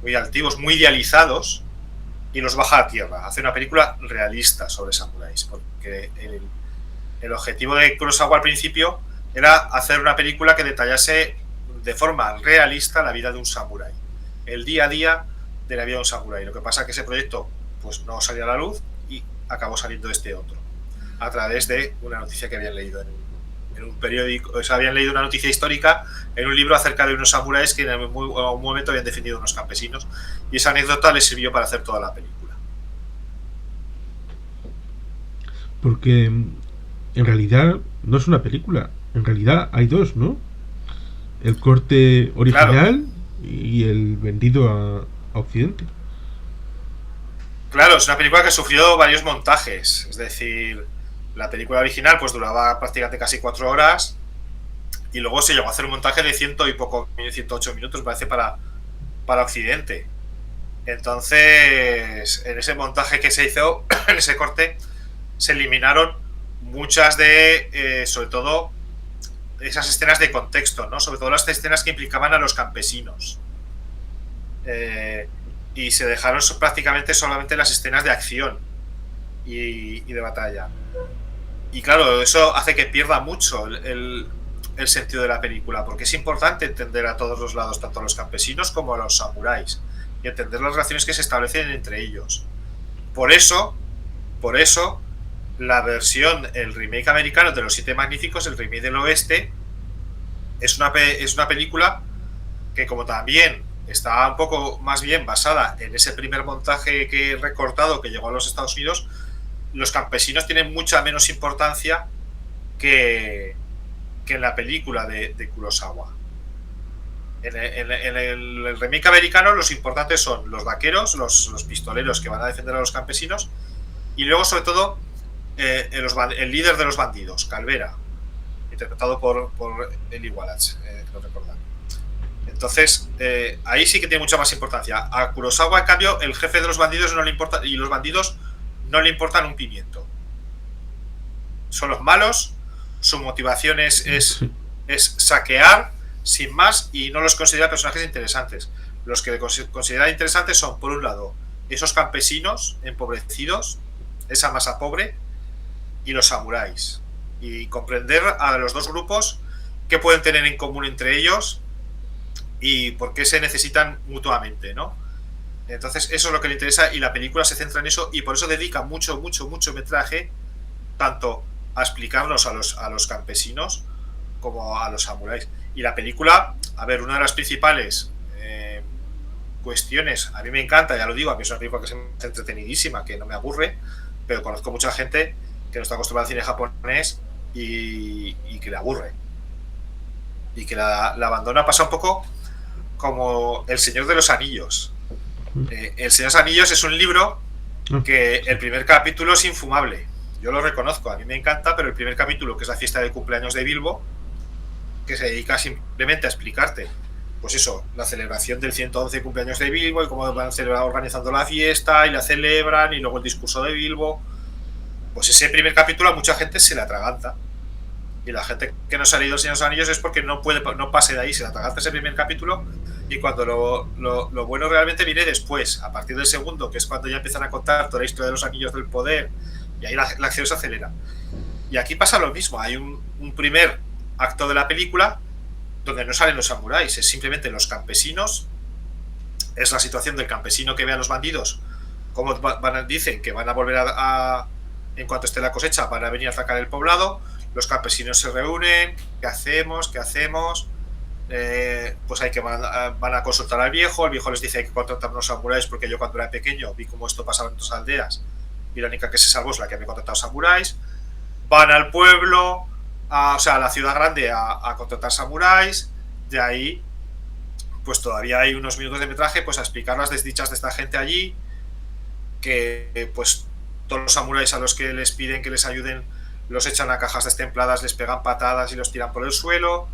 muy altivos, muy idealizados, y los baja a tierra, hace una película realista sobre samuráis, porque el objetivo de Kurosawa al principio era hacer una película que detallase de forma realista la vida de un samurái, el día a día de la vida de un samurái. Lo que pasa es que ese proyecto pues no salió a la luz y acabó saliendo este otro, a través de una noticia que habían leído en un periódico, o sea, habían leído una noticia histórica en un libro acerca de unos samuráis que en un momento habían defendido a unos campesinos, y esa anécdota les sirvió para hacer toda la película. Porque en realidad no es una película, en realidad hay dos, ¿no? El corte original, claro, y el vendido a Occidente. Claro, es una película que sufrió varios montajes, es decir, la película original pues duraba prácticamente casi 4 horas, y luego se llegó a hacer un montaje de 108 minutos, parece, para Occidente. Entonces, en ese montaje que se hizo, en ese corte, se eliminaron muchas sobre todo, esas escenas de contexto, ¿no? Sobre todo las escenas que implicaban a los campesinos. Y se dejaron prácticamente solamente las escenas de acción y de batalla. Y claro, eso hace que pierda mucho el sentido de la película, porque es importante entender a todos los lados, tanto a los campesinos como a los samuráis, y entender las relaciones que se establecen entre ellos. Por eso, la versión, el remake americano de Los Siete Magníficos, el remake del oeste, es una película que, como también está un poco más bien basada en ese primer montaje que he recortado que llegó a los Estados Unidos. Los campesinos tienen mucha menos importancia que en la película de Kurosawa. En el remake americano los importantes son los vaqueros, los pistoleros que van a defender a los campesinos, y luego sobre todo el líder de los bandidos, Calvera, interpretado por Eli Wallach, creo recordar. Entonces, ahí sí que tiene mucha más importancia. A Kurosawa, en cambio, el jefe de los bandidos no le importa, y los bandidos no le importan un pimiento. Son los malos, su motivación es saquear, sin más, y no los considera personajes interesantes. Los que considera interesantes son, por un lado, esos campesinos empobrecidos, esa masa pobre, y los samuráis. Y comprender a los dos grupos qué pueden tener en común entre ellos y por qué se necesitan mutuamente, ¿no? Entonces eso es lo que le interesa, y la película se centra en eso, y por eso dedica mucho metraje tanto a explicarnos a los campesinos como a los samuráis. Y la película, a ver, una de las principales cuestiones, a mí me encanta, ya lo digo, a mí es una película que es entretenidísima, que no me aburre, pero conozco mucha gente que no está acostumbrada al cine japonés y que le aburre y que la abandona. Pasa un poco como El Señor de los Anillos. El Señor de los Anillos es un libro que el primer capítulo es infumable, yo lo reconozco, a mí me encanta, pero el primer capítulo, que es la fiesta de cumpleaños de Bilbo, que se dedica simplemente a explicarte, pues eso, la celebración del 111 cumpleaños de Bilbo y cómo van organizando la fiesta y la celebran, y luego el discurso de Bilbo, pues ese primer capítulo a mucha gente se le atraganta, y la gente que no se ha leído El Señor de los Anillos es porque no pase de ahí, se le atraganta ese primer capítulo, y cuando lo bueno realmente viene después, a partir del segundo, que es cuando ya empiezan a contar toda la historia de los Anillos del Poder, y ahí la acción se acelera. Y aquí pasa lo mismo, hay un primer acto de la película donde no salen los samuráis, es simplemente los campesinos, es la situación del campesino que ve a los bandidos, como dicen que van a volver en cuanto esté la cosecha, van a venir a atacar el poblado, los campesinos se reúnen, ¿qué hacemos? Pues van a consultar al viejo, el viejo les dice hay que contratar unos samuráis porque yo cuando era pequeño vi cómo esto pasaba en otras aldeas y la única que se salvó es la que había contratado samuráis. Van al pueblo, a la ciudad grande, a contratar samuráis. De ahí pues todavía hay unos minutos de metraje pues a explicar las desdichas de esta gente allí, que pues todos los samuráis a los que les piden que les ayuden los echan a cajas destempladas, les pegan patadas y los tiran por el suelo.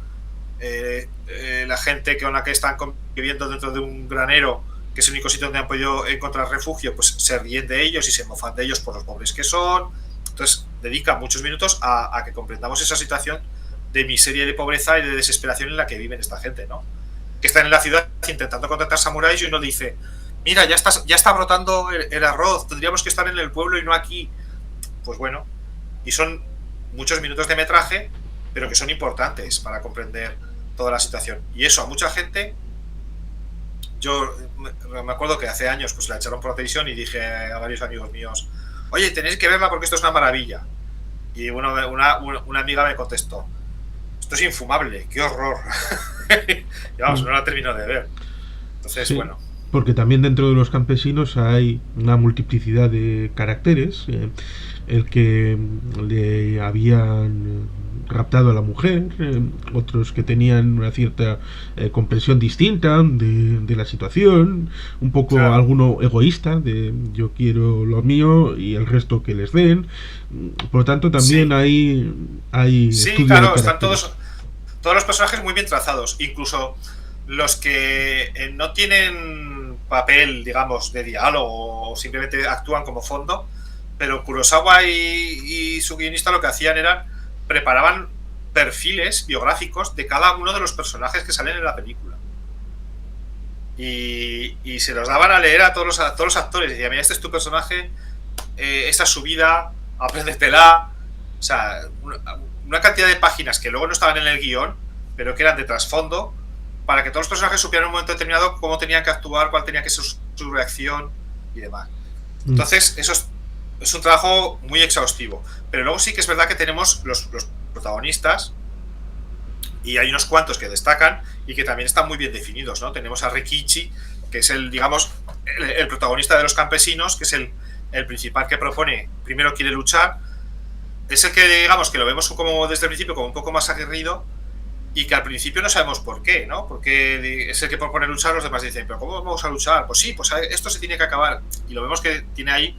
La gente con la que están viviendo dentro de un granero, que es el único sitio donde han podido encontrar refugio, pues se ríen de ellos y se mofan de ellos por los pobres que son. Entonces dedica muchos minutos a que comprendamos esa situación de miseria y de pobreza y de desesperación en la que viven esta gente, ¿no? Que están en la ciudad intentando contratar samuráis y uno dice, mira, ya está brotando el arroz, tendríamos que estar en el pueblo y no aquí. Pues bueno, y son muchos minutos de metraje, pero que son importantes para comprender toda la situación. Y eso a mucha gente, yo me acuerdo que hace años pues la echaron por la televisión y dije a varios amigos míos, oye, tenéis que verla porque esto es una maravilla. Y una amiga me contestó, esto es infumable, qué horror. Y vamos, no la termino de ver. Entonces, sí, bueno. Porque también dentro de los campesinos hay una multiplicidad de caracteres. El que le habían raptado a la mujer, otros que tenían una cierta comprensión distinta de la situación, un poco claro, alguno egoísta, de yo quiero lo mío y el resto que les den. Por lo tanto, también sí, hay sí, claro, están todos los personajes muy bien trazados, incluso los que no tienen papel, digamos, de diálogo o simplemente actúan como fondo. Pero Kurosawa y su guionista lo que hacían era preparaban perfiles biográficos de cada uno de los personajes que salen en la película. Y se los daban a leer a todos los actores. Decían, mira, este es tu personaje, esta es su vida, apréndetela. O sea, una cantidad de páginas que luego no estaban en el guión, pero que eran de trasfondo, para que todos los personajes supieran en un momento determinado cómo tenían que actuar, cuál tenía que ser su reacción y demás. Entonces, eso es un trabajo muy exhaustivo, pero luego sí que es verdad que tenemos los protagonistas y hay unos cuantos que destacan y que también están muy bien definidos, ¿no? Tenemos a Rikichi, que es el, digamos, el protagonista de los campesinos, que es el principal que propone, primero quiere luchar, es el que, digamos, que lo vemos como desde el principio como un poco más aguerrido, y que al principio no sabemos por qué, ¿no? Porque es el que propone luchar, los demás dicen, pero ¿cómo vamos a luchar? Pues sí, pues esto se tiene que acabar. Y lo vemos que tiene ahí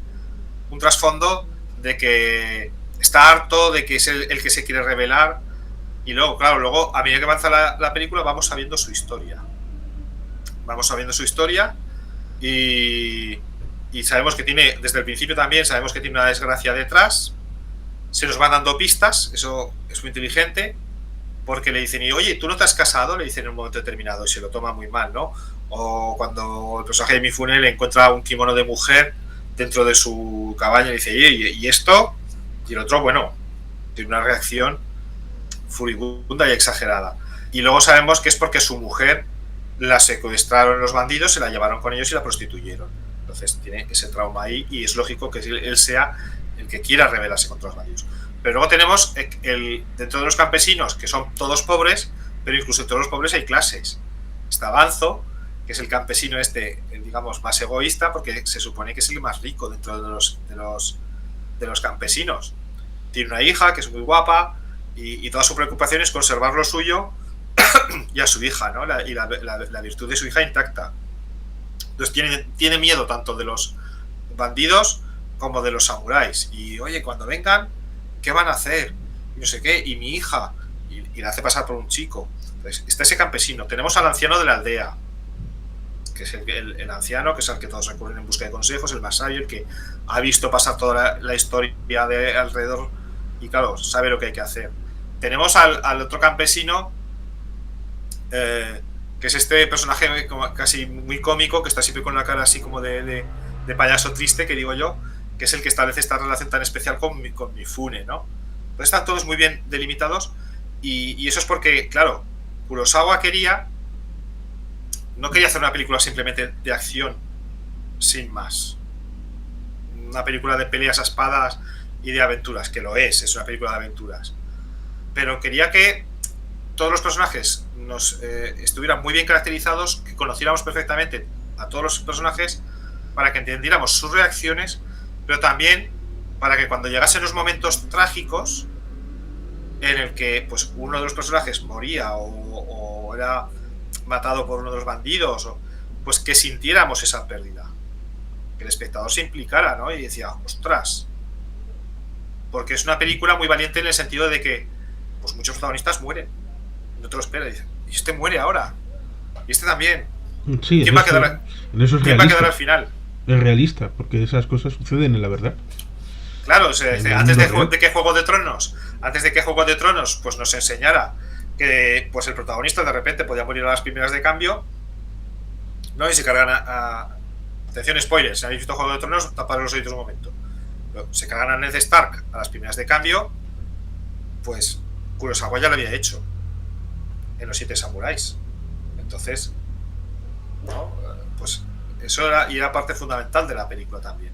un trasfondo de que está harto, de que es el que se quiere rebelar. Y luego, claro, luego a medida que avanza la película vamos sabiendo su historia. Vamos sabiendo su historia y sabemos que tiene, desde el principio también, sabemos que tiene una desgracia detrás. Se nos van dando pistas, eso es muy inteligente, porque le dicen, y oye, ¿tú no te has casado? Le dicen en un momento determinado y se lo toma muy mal, ¿no? O cuando el personaje de Mifune le encuentra un kimono de mujer dentro de su cabaña y le dice, ¿y esto? Y el otro, bueno, tiene una reacción furibunda y exagerada. Y luego sabemos que es porque su mujer la secuestraron los bandidos, se la llevaron con ellos y la prostituyeron. Entonces tiene ese trauma ahí y es lógico que él sea el que quiera rebelarse contra los bandidos. Pero luego tenemos dentro de los campesinos, que son todos pobres, pero incluso entre los pobres hay clases. Está Banzo, que es el campesino digamos, más egoísta, porque se supone que es el más rico dentro de los campesinos. Tiene una hija que es muy guapa y toda su preocupación es conservar lo suyo y a su hija, ¿no? Y la virtud de su hija intacta. Entonces tiene miedo tanto de los bandidos como de los samuráis. Y oye, cuando vengan, ¿qué van a hacer? Y no sé qué, y mi hija, y la hace pasar por un chico. Entonces, está ese campesino. Tenemos al anciano de la aldea, que es el anciano, que es al que todos recurren en busca de consejos, el más sabio, el que ha visto pasar toda la historia de alrededor y claro, sabe lo que hay que hacer. Tenemos al otro campesino, que es este personaje casi muy cómico, que está siempre con una cara así como de payaso triste, que digo yo, que es el que establece esta relación tan especial con Mifune, ¿no? Entonces están todos muy bien delimitados y eso es porque, claro, Kurosawa no quería hacer una película simplemente de acción sin más. Una película de peleas a espadas y de aventuras, que lo es una película de aventuras. Pero quería que todos los personajes estuvieran muy bien caracterizados, que conociéramos perfectamente a todos los personajes para que entendiéramos sus reacciones, pero también para que cuando llegasen los momentos trágicos en el que pues uno de los personajes moría o era matado por uno de los bandidos, pues que sintiéramos esa pérdida, que el espectador se implicara, ¿no? Y decía, ostras, porque es una película muy valiente en el sentido de que pues muchos protagonistas mueren, no te lo esperas, y este muere ahora, y este también. Sí, ¿Quién va a quedar al final? Es realista, porque esas cosas suceden en la verdad. Claro, antes de que Juego de Tronos pues nos enseñara que pues el protagonista de repente podía morir a las primeras de cambio, ¿no? Y se cargan atención, spoilers, si habéis visto Juego de Tronos, tapad los oídos un momento. Se cargan a Ned Stark a las primeras de cambio, pues Kurosawa ya lo había hecho en Los Siete Samuráis. Entonces, ¿no? Pues eso era parte fundamental de la película también,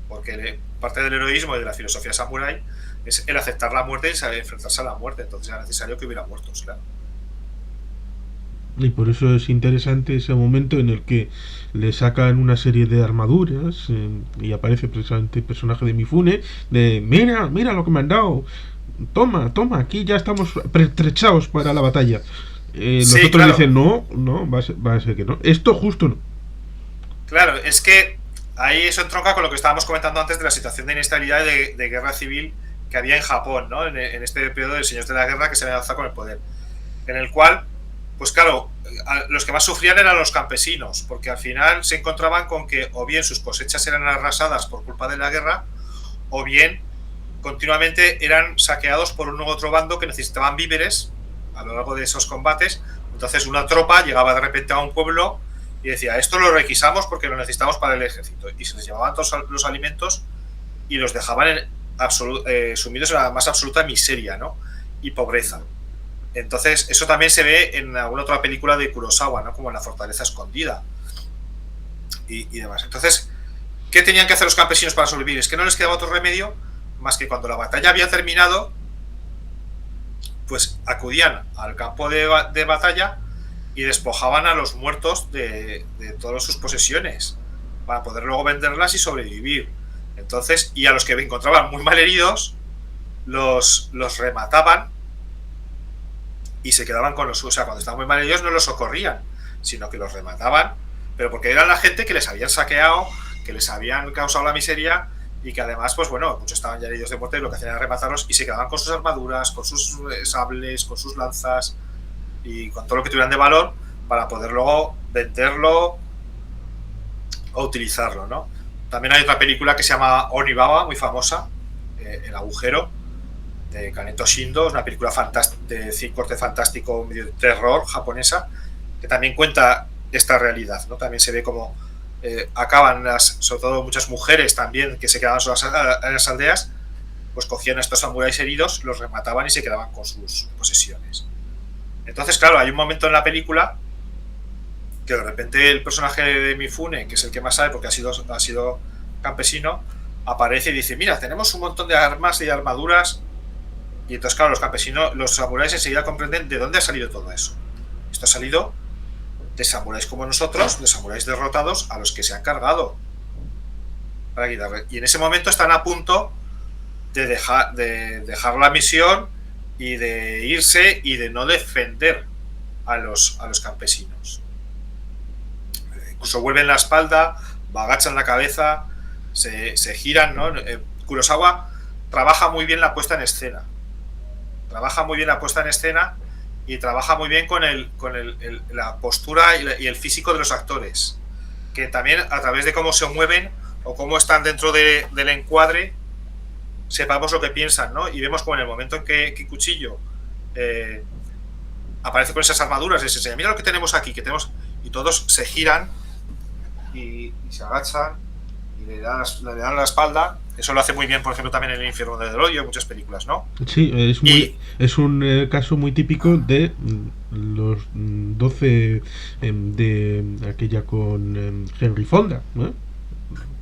porque parte del heroísmo y de la filosofía samurái es el aceptar la muerte y saber enfrentarse a la muerte. Entonces era necesario que hubiera muertos, claro. Y por eso es interesante ese momento en el que le sacan una serie de armaduras y aparece precisamente el personaje de Mifune, de mira lo que me han dado, toma, aquí ya estamos pertrechados para la batalla. Los otros claro. Dicen no, va a ser que no, esto justo no. Claro, es que ahí eso entronca con lo que estábamos comentando antes de la situación de inestabilidad y de guerra civil que había en Japón, ¿no? En este periodo de señores de la guerra que se había alzado con el poder, en el cual, pues claro, los que más sufrían eran los campesinos, porque al final se encontraban con que o bien sus cosechas eran arrasadas por culpa de la guerra, o bien continuamente eran saqueados por uno u otro bando que necesitaban víveres a lo largo de esos combates. Entonces una tropa llegaba de repente a un pueblo y decía, esto lo requisamos porque lo necesitamos para el ejército, y se les llevaban todos los alimentos y los dejaban sumidos en la más absoluta miseria, ¿no? Y pobreza. Entonces eso también se ve en alguna otra película de Kurosawa, ¿no? Como en La Fortaleza Escondida y demás. Entonces, ¿qué tenían que hacer los campesinos para sobrevivir? Es que no les quedaba otro remedio más que cuando la batalla había terminado, pues acudían al campo de batalla y despojaban a los muertos de todas sus posesiones para poder luego venderlas y sobrevivir. Entonces, y a los que encontraban muy mal heridos los remataban y se quedaban con los... O sea, cuando estaban muy mal heridos no los socorrían, sino que los remataban, pero porque eran la gente que les habían saqueado, que les habían causado la miseria y que además, pues bueno, muchos estaban ya heridos de muerte y lo que hacían era rematarlos y se quedaban con sus armaduras, con sus sables, con sus lanzas y con todo lo que tuvieran de valor para poder luego venderlo o utilizarlo, ¿no? También hay otra película que se llama Onibaba, muy famosa, El agujero, de Kaneto Shindo, es una película de corte fantástico, medio de terror japonesa, que también cuenta esta realidad, ¿no? También se ve como acaban sobre todo muchas mujeres también que se quedaban solas en las aldeas, pues cogían a estos samuráis heridos, los remataban y se quedaban con sus posesiones. Entonces, claro, hay un momento en la película que de repente el personaje de Mifune, que es el que más sabe porque ha sido campesino, aparece y dice: mira, tenemos un montón de armas y armaduras. Y entonces, claro, los campesinos, los samuráis enseguida comprenden de dónde ha salido todo eso. Esto ha salido de samuráis como nosotros, de samuráis derrotados a los que se han cargado para quitarle. Y en ese momento están a punto de dejar la misión y de irse y de no defender a los campesinos. Incluso vuelven la espalda, agachan la cabeza, se giran, ¿no? Kurosawa trabaja muy bien la puesta en escena. Y trabaja muy bien con la postura y el físico de los actores, que también a través de cómo se mueven o cómo están dentro del encuadre sepamos lo que piensan, ¿no? Y vemos como en el momento en que Kikuchiyo aparece con esas armaduras, les enseña: mira lo que tenemos aquí, y todos se giran y se agachan y le dan la espalda. Eso lo hace muy bien, por ejemplo, también en El infierno del odio, en muchas películas, ¿no? Sí, es un caso muy típico de los 12 de aquella con Henry Fonda, ¿no?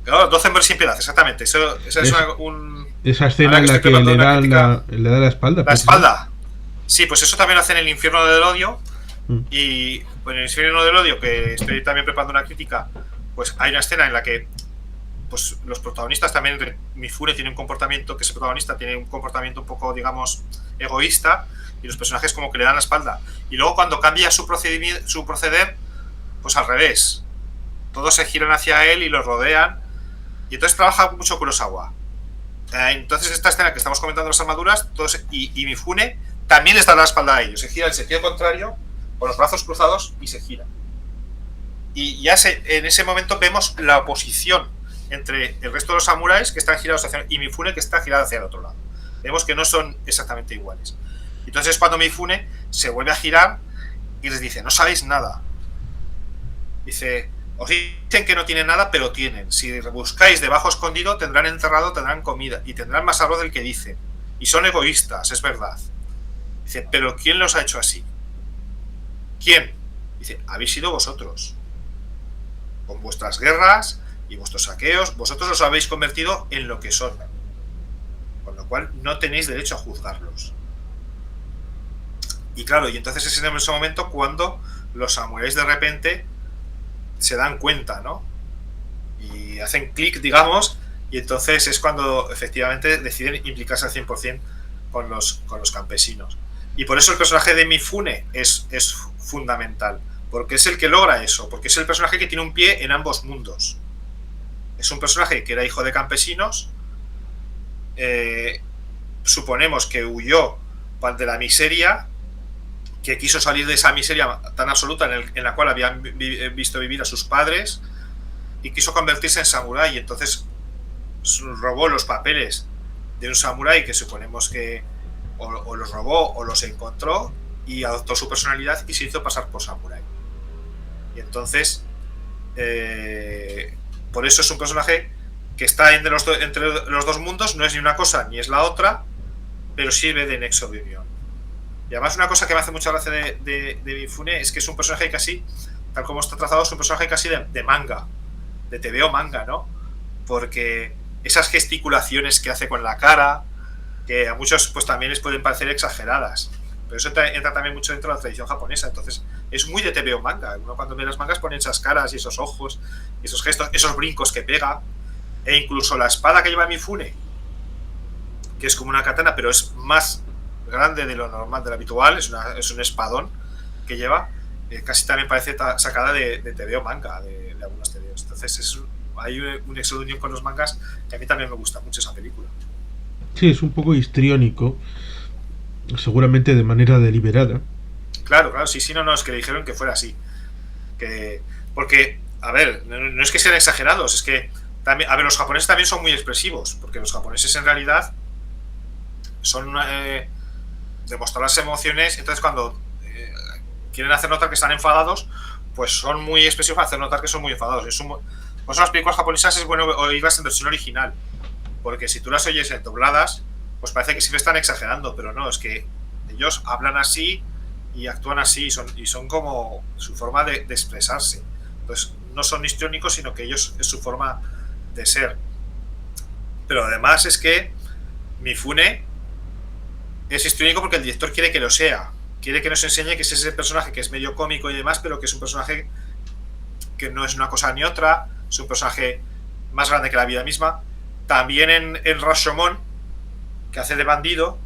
Claro, 12 hombres sin piedad, exactamente. Esa escena en la que le da la espalda. La espalda. Sí, pues eso también lo hace en El infierno del odio. Y pues en El infierno del odio, que estoy también preparando una crítica, pues hay una escena en la que pues los protagonistas también, Mifune tiene un comportamiento, que ese protagonista tiene un comportamiento un poco, digamos, egoísta, y los personajes como que le dan la espalda. Y luego cuando cambia su proceder, pues al revés. Todos se giran hacia él y lo rodean. Y entonces trabaja mucho Kurosawa. Entonces esta escena que estamos comentando, las armaduras, todos, y Mifune también les da la espalda a ellos. Se gira en sentido contrario, con los brazos cruzados, y se gira. Y ya en ese momento vemos la oposición entre el resto de los samuráis, que están girados hacia y Mifune, que está girado hacia el otro lado. Vemos que no son exactamente iguales. Entonces cuando Mifune se vuelve a girar y les dice: no sabéis nada. Dice: os dicen que no tienen nada, pero tienen. Si buscáis debajo escondido, tendrán enterrado, tendrán comida y tendrán más arroz del que dicen. Y son egoístas, es verdad. Dice: pero ¿quién los ha hecho así? ¿Quién? Dice: habéis sido vosotros. Con vuestras guerras y vuestros saqueos, vosotros os habéis convertido en lo que son, con lo cual no tenéis derecho a juzgarlos. Y claro, y entonces es en ese momento cuando los samuráis de repente se dan cuenta, ¿no? Y hacen clic, digamos, y entonces es cuando efectivamente deciden implicarse al 100% con los campesinos. Y por eso el personaje de Mifune es fundamental, porque es el que logra eso, porque es el personaje que tiene un pie en ambos mundos. Es un personaje que era hijo de campesinos, suponemos que huyó de la miseria, que quiso salir de esa miseria tan absoluta en la cual habían visto vivir a sus padres, y quiso convertirse en samurái. Y entonces robó los papeles de un samurái que suponemos que o los robó o los encontró, y adoptó su personalidad y se hizo pasar por samurái. Y entonces por eso es un personaje que está entre los dos mundos, no es ni una cosa ni es la otra, pero sirve de nexo de unión. Y además una cosa que me hace mucha gracia de Mifune es que es un personaje casi, tal como está trazado, es un personaje casi de manga, de TVO manga, ¿no? Porque esas gesticulaciones que hace con la cara, que a muchos pues también les pueden parecer exageradas, Pero eso entra también mucho dentro de la tradición japonesa. Entonces, es muy de TVO manga. Uno cuando ve las mangas pone esas caras y esos ojos, y esos gestos, esos brincos que pega. E incluso la espada que lleva Mifune, que es como una katana, pero es más grande de lo normal, de lo habitual, es un espadón que lleva, casi también parece sacada de TVO manga, de algunos TVOs. Entonces hay un nexo de unión con los mangas que a mí también me gusta mucho esa película. Sí, es un poco histriónico, seguramente de manera deliberada. Claro, claro, sí, no, es que le dijeron que fuera así. Porque, a ver, no es que sean exagerados, es que también, a ver, los japoneses también son muy expresivos, porque los japoneses en realidad son demostrar las emociones. Entonces cuando quieren hacer notar que están enfadados, pues son muy expresivos para hacer notar que son muy enfadados. Por eso las películas japonesas es bueno oírlas en versión original, porque si tú las oyes dobladas, pues parece que siempre están exagerando, pero no, es que ellos hablan así y actúan así, y son como su forma de expresarse. Entonces no son histriónicos, sino que ellos es su forma de ser. Pero además es que Mifune es histriónico porque el director quiere que lo sea, quiere que nos enseñe que es ese personaje que es medio cómico y demás, pero que es un personaje que no es una cosa ni otra, es un personaje más grande que la vida misma. También en Rashomon, que hace de bandido,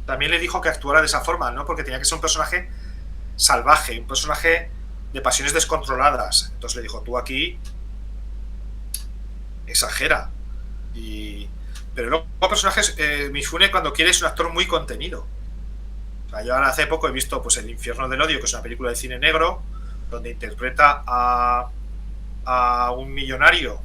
también le dijo que actuara de esa forma, ¿no? Porque tenía que ser un personaje salvaje, un personaje de pasiones descontroladas. Entonces le dijo, tú aquí exagera. Pero luego personajes, Mifune cuando quiere es un actor muy contenido. O sea, yo ahora hace poco he visto pues, El infierno del odio, que es una película de cine negro, donde interpreta a un millonario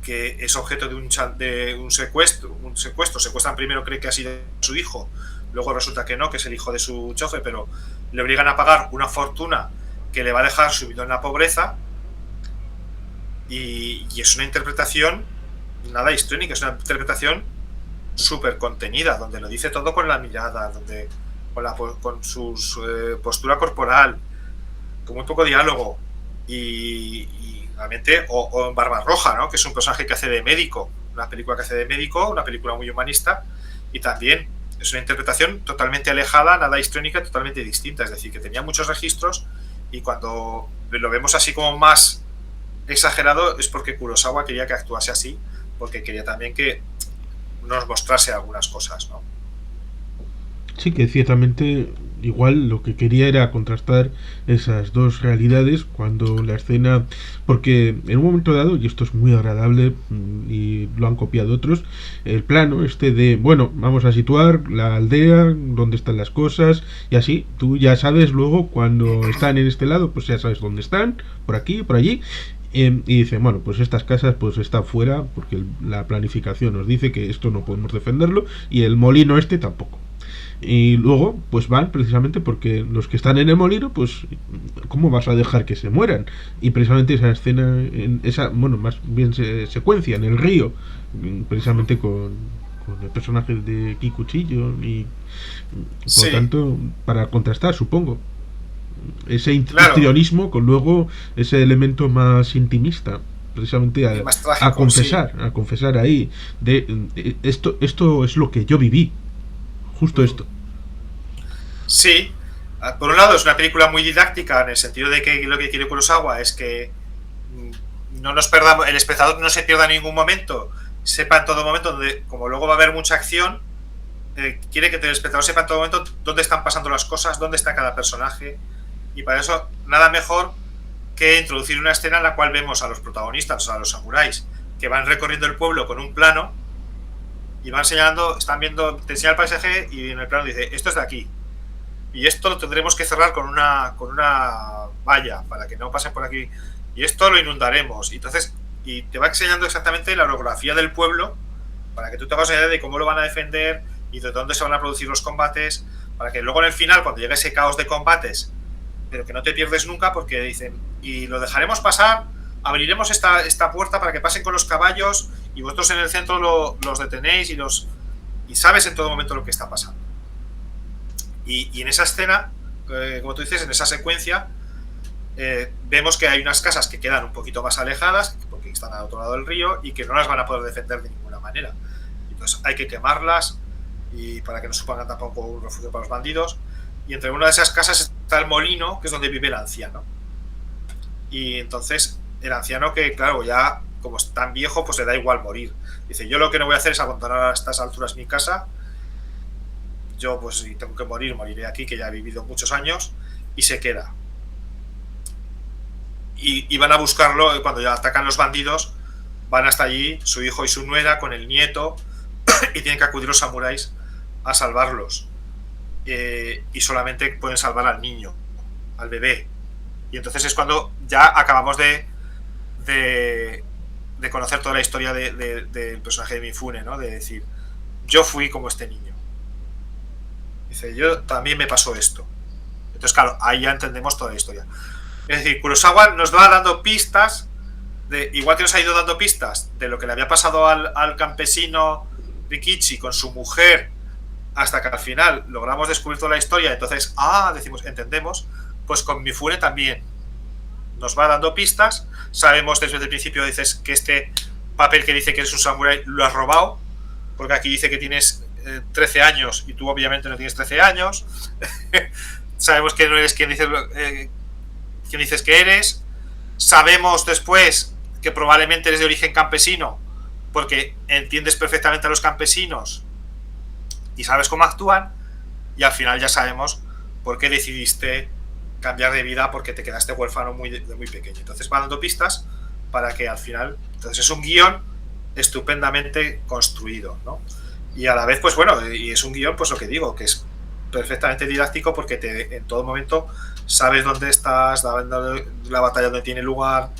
que es objeto de un secuestro. Secuestran primero, cree que ha sido su hijo, luego resulta que no, que es el hijo de su chofer, pero le obligan a pagar una fortuna que le va a dejar subido en la pobreza, y es una interpretación nada histriónica, es una interpretación súper contenida, donde lo dice todo con la mirada, con su postura corporal, con muy poco diálogo, y realmente, o en Barbarroja, ¿no? Que es un personaje que hace de médico, una película que hace de médico, una película muy humanista, y también es una interpretación totalmente alejada, nada histriónica, totalmente distinta. Es decir, que tenía muchos registros, y cuando lo vemos así como más exagerado es porque Kurosawa quería que actuase así, porque quería también que nos mostrase algunas cosas, ¿no? Sí, que ciertamente igual lo que quería era contrastar esas dos realidades cuando la escena, porque en un momento dado, y esto es muy agradable y lo han copiado otros, el plano este de, bueno, vamos a situar la aldea, dónde están las cosas, y así, tú ya sabes luego cuando están en este lado, pues ya sabes dónde están, por aquí, por allí, y dice, bueno, pues estas casas pues están fuera porque la planificación nos dice que esto no podemos defenderlo, y el molino este tampoco. Y luego pues van precisamente porque los que están en el molino, pues ¿cómo vas a dejar que se mueran? Y precisamente esa escena, bueno, más bien secuencia en el río, precisamente con el personaje de Kikuchiyo, y por tanto para contrastar, supongo, ese histrionismo con luego ese elemento más intimista, precisamente trágico, a confesar ahí de esto es lo que yo viví, justo esto. Sí, por un lado es una película muy didáctica en el sentido de que lo que quiere Kurosawa es que no nos perdamos, el espectador no se pierda en ningún momento, sepa en todo momento, donde, como luego va a haber mucha acción, quiere que el espectador sepa en todo momento dónde están pasando las cosas, dónde está cada personaje, y para eso nada mejor que introducir una escena en la cual vemos a los protagonistas, a los samuráis, que van recorriendo el pueblo con un plano y van señalando, están viendo, te enseña el paisaje y en el plano dice, esto es de aquí, y esto lo tendremos que cerrar con una valla para que no pasen por aquí, y esto lo inundaremos, y te va enseñando exactamente la orografía del pueblo para que tú te hagas una idea de cómo lo van a defender y de dónde se van a producir los combates, para que luego en el final, cuando llegue ese caos de combates, pero que no te pierdes nunca, porque dicen, y lo dejaremos pasar, abriremos esta puerta para que pasen con los caballos y vosotros en el centro los detenéis y sabes en todo momento lo que está pasando. Y en esa escena, como tú dices, en esa secuencia, vemos que hay unas casas que quedan un poquito más alejadas porque están al otro lado del río y que no las van a poder defender de ninguna manera. Entonces hay que quemarlas y para que no supongan tampoco un refugio para los bandidos. y entre una de esas casas está el molino, que es donde vive el anciano. Y entonces el anciano, que claro, ya como es tan viejo, pues le da igual morir. Dice, yo lo que no voy a hacer es abandonar a estas alturas mi casa. Yo pues si tengo que morir, moriré aquí, que ya he vivido muchos años. Y se queda. Y van a buscarlo. Cuando ya atacan los bandidos, van hasta allí, su hijo y su nuera con el nieto, y tienen que acudir los samuráis a salvarlos. Y solamente pueden salvar al niño, al bebé. Y entonces es cuando ya acabamos de conocer toda la historia del personaje de Mifune, ¿no? De decir, yo fui como este niño. Dice, yo también me pasó esto. Entonces, claro, ahí ya entendemos toda la historia. Es decir, Kurosawa nos va dando pistas, igual que nos ha ido dando pistas de lo que le había pasado al campesino Rikichi con su mujer, hasta que al final logramos descubrir toda la historia. Entonces, decimos, entendemos. Pues con Mifune también nos va dando pistas. Sabemos desde el principio, dices, que este papel que dice que eres un samurái lo has robado, porque aquí dice que tienes 13 años y tú obviamente no tienes 13 años. Sabemos que no eres quien dices que eres. Sabemos después que probablemente eres de origen campesino, porque entiendes perfectamente a los campesinos y sabes cómo actúan. Y al final ya sabemos por qué decidiste cambiar de vida, porque te quedaste huérfano muy pequeño. Entonces va dando pistas para que al final, entonces es un guión estupendamente construido, ¿no? Y a la vez, pues bueno, y es un guión, pues lo que digo, que es perfectamente didáctico, porque en todo momento sabes dónde estás, la batalla donde tiene lugar,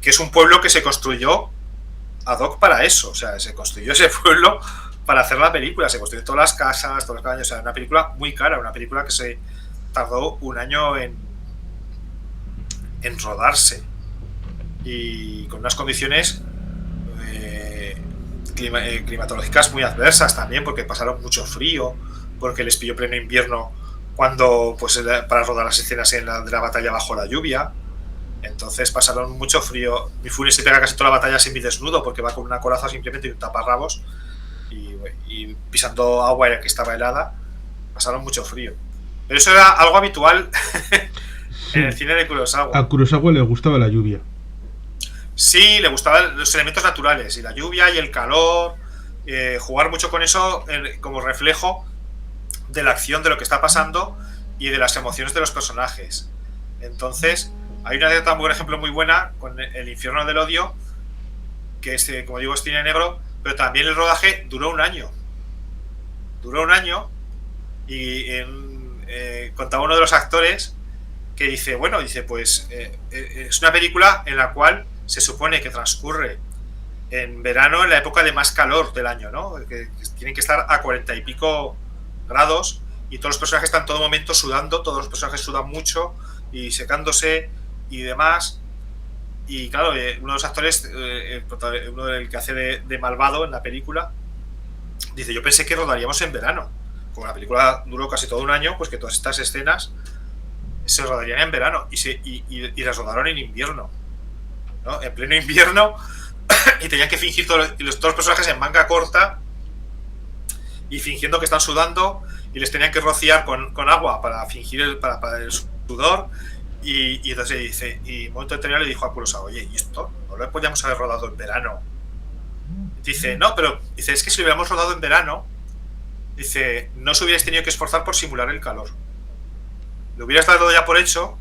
que es un pueblo que se construyó ad hoc para eso. O sea, se construyó ese pueblo para hacer la película, se construyó todas las casas, todas las cabañas. O sea, una película muy cara, una película que se tardó un año en rodarse, y con unas condiciones climatológicas muy adversas también, porque pasaron mucho frío, porque les pilló pleno invierno cuando, pues, para rodar las escenas de la batalla bajo la lluvia. Entonces pasaron mucho frío. Mifune se pega casi toda la batalla semidesnudo, porque va con una coraza simplemente y un taparrabos, y pisando agua que estaba helada. Pasaron mucho frío. Pero eso era algo habitual en el cine de Kurosawa. A Kurosawa le gustaba la lluvia. Sí, le gustaban los elementos naturales, y la lluvia y el calor, jugar mucho con eso como reflejo de la acción, de lo que está pasando y de las emociones de los personajes. Entonces, hay una anécdota, un ejemplo muy buena con El infierno del odio, que es, como digo, es cine negro, pero también el rodaje duró un año. Y contaba uno de los actores que dice, pues es una película en la cual se supone que transcurre en verano, en la época de más calor del año, ¿no? Que tienen que estar a 40 y pico grados, y todos los personajes están en todo momento sudando, todos los personajes sudan mucho y secándose y demás. Y claro, uno de los actores, uno del que hace de malvado en la película, dice, yo pensé que rodaríamos en verano. Como la película duró casi todo un año, pues que todas estas escenas se rodarían en verano, y las rodaron en invierno, ¿no? En pleno invierno, y tenían que fingir todos los personajes en manga corta y fingiendo que están sudando, y les tenían que rociar con agua para fingir para el sudor. Y entonces dice, y en un momento determinado le dijo a Kurosawa, oye, ¿y esto no lo podíamos haber rodado en verano? Dice, no, pero dice, es que si lo hubiéramos rodado en verano, dice, no os hubierais tenido que esforzar por simular el calor. Lo hubieras dado ya por hecho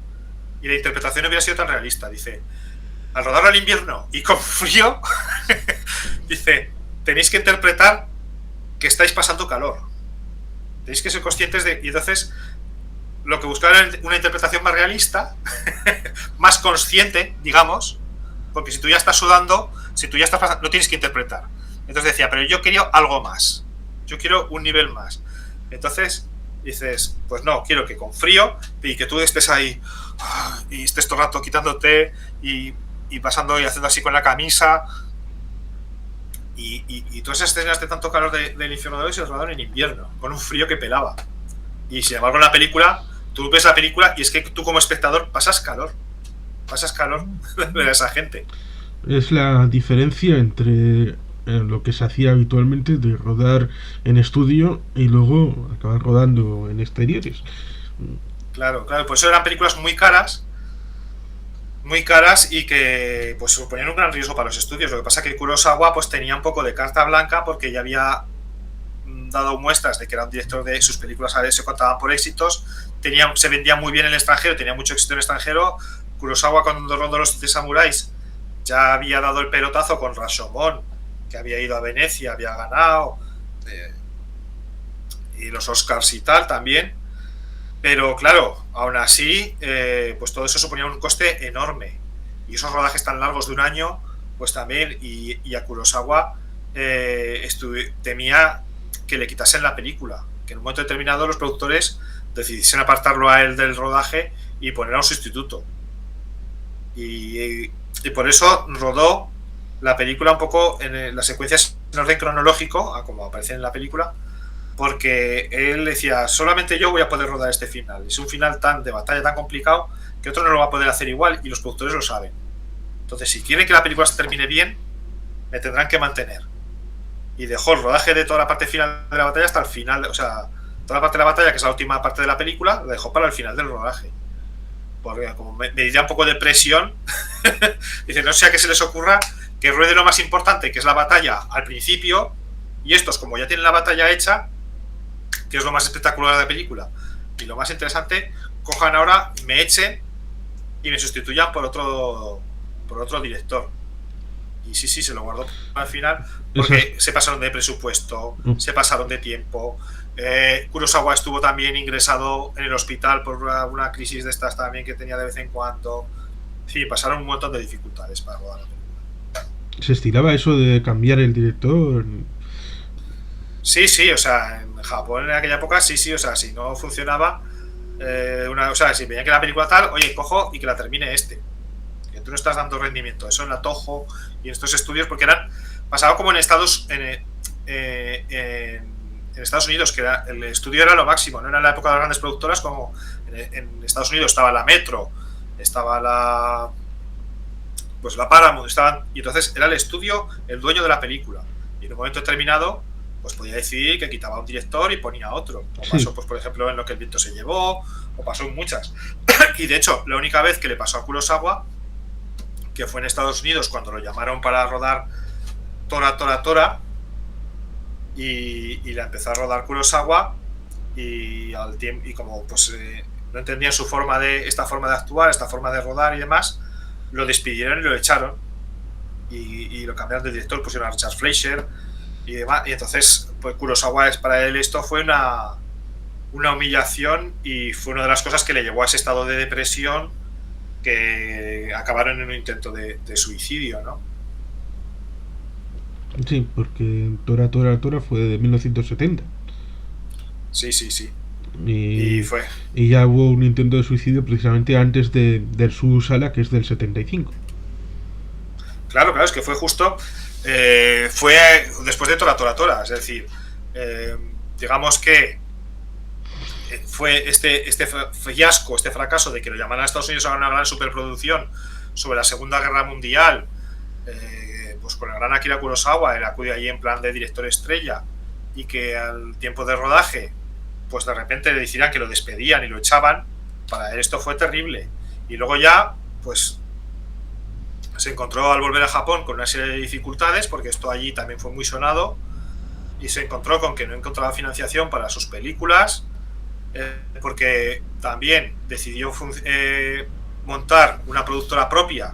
y la interpretación no hubiera sido tan realista. Dice, al rodarlo al invierno y con frío, dice, tenéis que interpretar que estáis pasando calor. Tenéis que ser conscientes de... Y entonces, lo que buscaba era una interpretación más realista, más consciente, digamos, porque si tú ya estás sudando, si tú ya estás pasando, no tienes que interpretar. Entonces decía, pero yo quiero algo más. Yo quiero un nivel más. Entonces dices, pues no, quiero que con frío y que tú estés ahí y estés todo el rato quitándote y pasando y haciendo así con la camisa, y todas esas escenas de tanto calor del infierno de hoy se rodaron en invierno, con un frío que pelaba. Y sin embargo en la película, tú ves la película y es que tú como espectador pasas calor de esa gente. Es la diferencia entre lo que se hacía habitualmente de rodar en estudio y luego acabar rodando en exteriores. Claro, claro, pues eran películas muy caras y que pues suponían un gran riesgo para los estudios. Lo que pasa es que Kurosawa pues tenía un poco de carta blanca porque ya había dado muestras de que era un director de sus películas, a ver, se contaban por éxitos, se vendía muy bien en el extranjero, tenía mucho éxito en el extranjero. Kurosawa, cuando rodó Los Siete Samuráis, ya había dado el pelotazo con Rashomon, que había ido a Venecia, había ganado, y los Oscars y tal también. Pero claro, aún así, pues todo eso suponía un coste enorme. Y esos rodajes tan largos de un año, pues también, y a Kurosawa temía que le quitasen la película, que en un momento determinado los productores decidiesen apartarlo a él del rodaje y poner a un sustituto. Y por eso rodó la película un poco en las secuencias en orden cronológico, a como aparece en la película, porque él decía, solamente yo voy a poder rodar este final. Es un final tan de batalla, tan complicado, que otro no lo va a poder hacer igual, y los productores lo saben. Entonces, si quieren que la película se termine bien, me tendrán que mantener. Y dejó el rodaje de toda la parte final de la batalla hasta el final, o sea, toda la parte de la batalla, que es la última parte de la película, la dejó para el final del rodaje. Porque como me diría un poco de presión, dice, no sé a qué se les ocurra que ruede lo más importante, que es la batalla al principio, y estos, como ya tienen la batalla hecha, que es lo más espectacular de la película y lo más interesante, cojan ahora, me echen y me sustituyan por otro director. Y sí, se lo guardó al final porque se pasaron de presupuesto, se pasaron de tiempo. Kurosawa estuvo también ingresado en el hospital por una crisis de estas también que tenía de vez en cuando. Sí, pasaron un montón de dificultades para rodar la película. ¿Se estiraba eso de cambiar el director? Sí, o sea, en Japón en aquella época sí, o sea, si no funcionaba, o sea, si veían que la película tal, oye, cojo y que la termine que tú no estás dando rendimiento. Eso en la Toho y en estos estudios, porque pasaba como en Estados Unidos, que el estudio era lo máximo, no era la época de las grandes productoras, como en Estados Unidos estaba la Metro, estaba la Paramount, y entonces era el estudio el dueño de la película, y en un momento determinado pues podía decidir que quitaba a un director y ponía otro, o pasó pues por ejemplo en Lo que el viento se llevó, o pasó en muchas. Y de hecho la única vez que le pasó a Kurosawa, que fue en Estados Unidos, cuando lo llamaron para rodar Tora, y la empezó a rodar Kurosawa, y al tiempo, y como pues no entendían esta forma de actuar, esta forma de rodar y demás, lo despidieron y lo echaron, y lo cambiaron de director, pusieron a Richard Fleischer y demás. Y entonces pues Kurosawa, para él esto fue una humillación, y fue una de las cosas que le llevó a ese estado de depresión que acabaron en un intento de suicidio, ¿no? Sí, porque Tora fue de 1970. Sí. Y fue. Y ya hubo un intento de suicidio precisamente antes del Su Sala, que es del 75. Claro, es que fue justo. Fue después de Tora. Es decir, digamos que fue este fiasco, este fracaso de que lo llamaran a Estados Unidos a una gran superproducción sobre la Segunda Guerra Mundial, pues con el gran Akira Kurosawa, él acude allí en plan de director estrella, y que al tiempo de rodaje pues de repente le decían que lo despedían y lo echaban. Para él esto fue terrible, y luego ya pues se encontró al volver a Japón con una serie de dificultades, porque esto allí también fue muy sonado, y se encontró con que no encontraba financiación para sus películas, porque también decidió montar una productora propia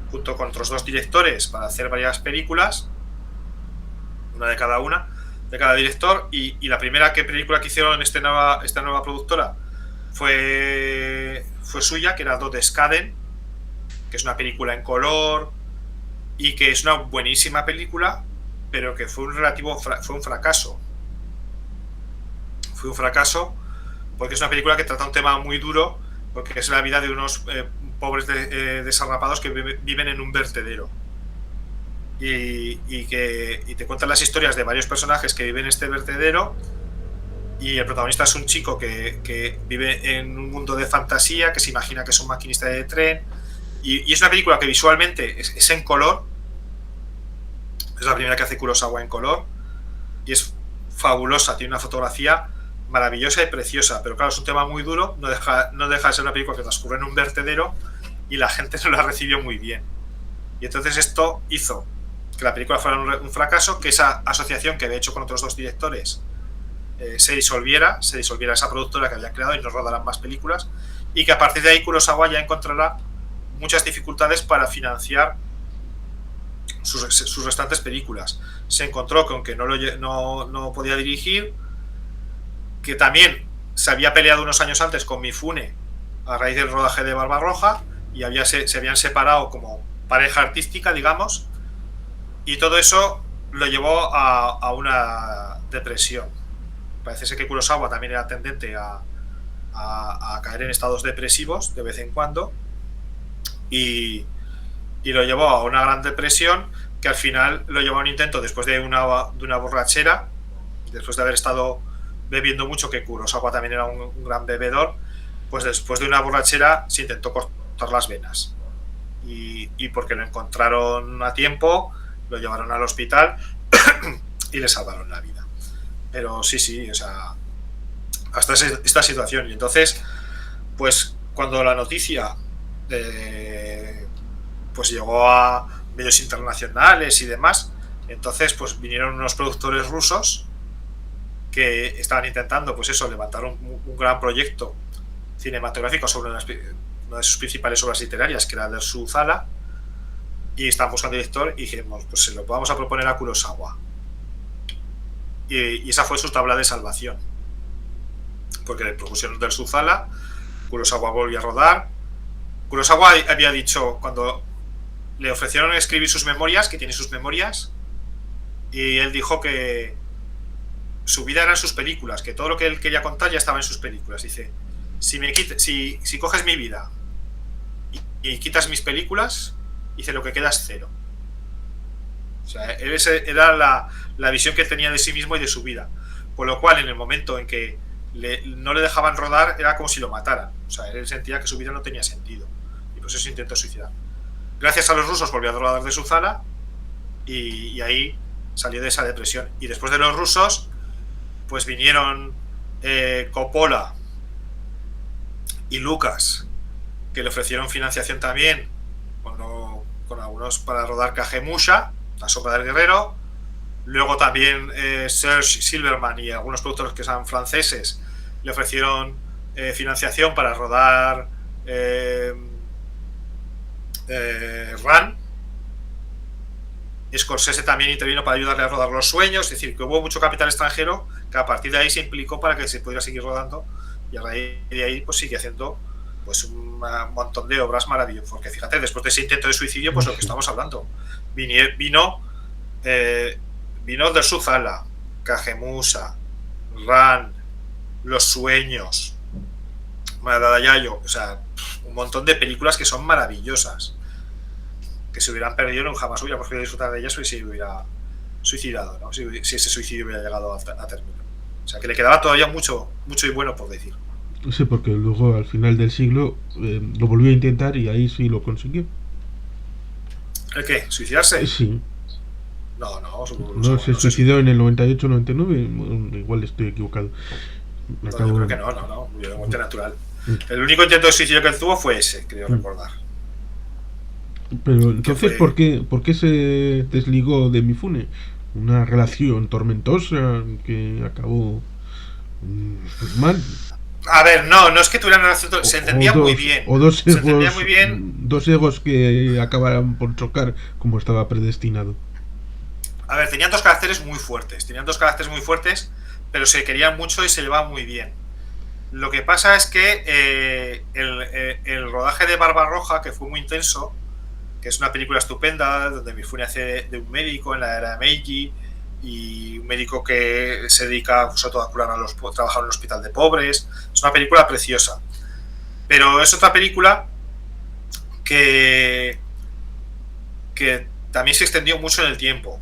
junto con otros dos directores para hacer varias películas, una de cada director, y la primera película que hicieron esta nueva productora fue suya, que era Dodescaden, que es una película en color y que es una buenísima película, pero que fue un fracaso. Fue un fracaso porque es una película que trata un tema muy duro, porque es la vida de unos pobres desarrapados que viven en un vertedero. Y te cuentan las historias de varios personajes que viven en este vertedero, y el protagonista es un chico que vive en un mundo de fantasía, que se imagina que es un maquinista de tren, y es una película que visualmente es en color, Es la primera que hace Kurosawa en color y es fabulosa, tiene una fotografía maravillosa y preciosa, pero claro, es un tema muy duro, no deja de ser una película que transcurre en un vertedero y la gente no la recibió muy bien. Y entonces esto hizo que la película fuera un fracaso, que esa asociación que había hecho con otros 2 directores se disolviera esa productora que había creado y no rodaran más películas, y que a partir de ahí Kurosawa ya encontrará muchas dificultades para financiar sus restantes películas. Se encontró con que no podía dirigir, que también se había peleado unos años antes con Mifune a raíz del rodaje de Barbarroja y se habían separado como pareja artística, digamos, y todo eso lo llevó a una depresión. Parece ser que Kurosawa también era tendente a caer en estados depresivos de vez en cuando y lo llevó a una gran depresión, que al final lo llevó a un intento, después de una borrachera, después de haber estado bebiendo mucho, que Kurosawa también era un gran bebedor, pues después de una borrachera se intentó cortar las venas y porque lo encontraron a tiempo, lo llevaron al hospital y le salvaron la vida. Pero sí, o sea, hasta esta situación. Y entonces, pues cuando la noticia pues llegó a medios internacionales y demás, entonces pues vinieron unos productores rusos que estaban intentando, pues eso, levantar un gran proyecto cinematográfico sobre una de sus principales obras literarias, que era Dersu Uzala, y estaban buscando director y dijimos, pues se lo vamos a proponer a Kurosawa. Y esa fue su tabla de salvación, porque le propusieron Dersu Uzala, Kurosawa volvió a rodar. Kurosawa había dicho, cuando le ofrecieron escribir sus memorias, que tiene sus memorias, y él dijo que su vida eran sus películas, que todo lo que él quería contar ya estaba en sus películas. Dice, si coges mi vida y quitas mis películas, dice, lo que queda es cero. O sea, era la visión que él tenía de sí mismo y de su vida. Por lo cual, en el momento en que no le dejaban rodar, era como si lo mataran. O sea, él sentía que su vida no tenía sentido. Y por eso se intentó suicidar. Gracias a los rusos volvió a rodar de Uzala y ahí salió de esa depresión. Y después de los rusos, pues vinieron Coppola y Lucas, que le ofrecieron financiación también con algunos para rodar Kagemusha, La sombra del guerrero. Luego también Serge Silverman y algunos productores que eran franceses le ofrecieron financiación para rodar Run. Scorsese también intervino para ayudarle a rodar Los sueños, es decir, que hubo mucho capital extranjero que a partir de ahí se implicó para que se pudiera seguir rodando, y a raíz de ahí pues sigue haciendo pues un montón de obras maravillosas, porque fíjate, después de ese intento de suicidio, pues lo que estamos hablando, vino Dersu Uzala, Kagemusha, Run, Los sueños, Madara Yayo, o sea, un montón de películas que son maravillosas, que se hubieran perdido, no jamás hubiera podido disfrutar de ellas si se hubiera suicidado, ¿no? Si ese suicidio hubiera llegado a término. O sea, que le quedaba todavía mucho y bueno por decir. Sí, porque luego al final del siglo lo volvió a intentar y ahí sí lo consiguió. ¿El qué? ¿Suicidarse? Sí. No, se suicidó en el 98-99, igual estoy equivocado. Yo creo que no, murió de muerte natural. El único intento de suicidio que él tuvo fue ese, creo recordar. Pero entonces, ¿por qué se desligó de Mifune? Una relación tormentosa que acabó mal. A ver, no es que tuviera una relación, se entendía muy bien. O dos egos que acabaran por chocar como estaba predestinado. A ver, tenían dos caracteres muy fuertes, pero se querían mucho y se llevaban muy bien. Lo que pasa es que el rodaje de Barbarroja, que fue muy intenso, que es una película estupenda, donde Mifune hace de un médico en la era de Meiji, y un médico que se dedica sobre todo a curar trabajar en un hospital de pobres. Es una película preciosa, pero es otra película que también se extendió mucho en el tiempo.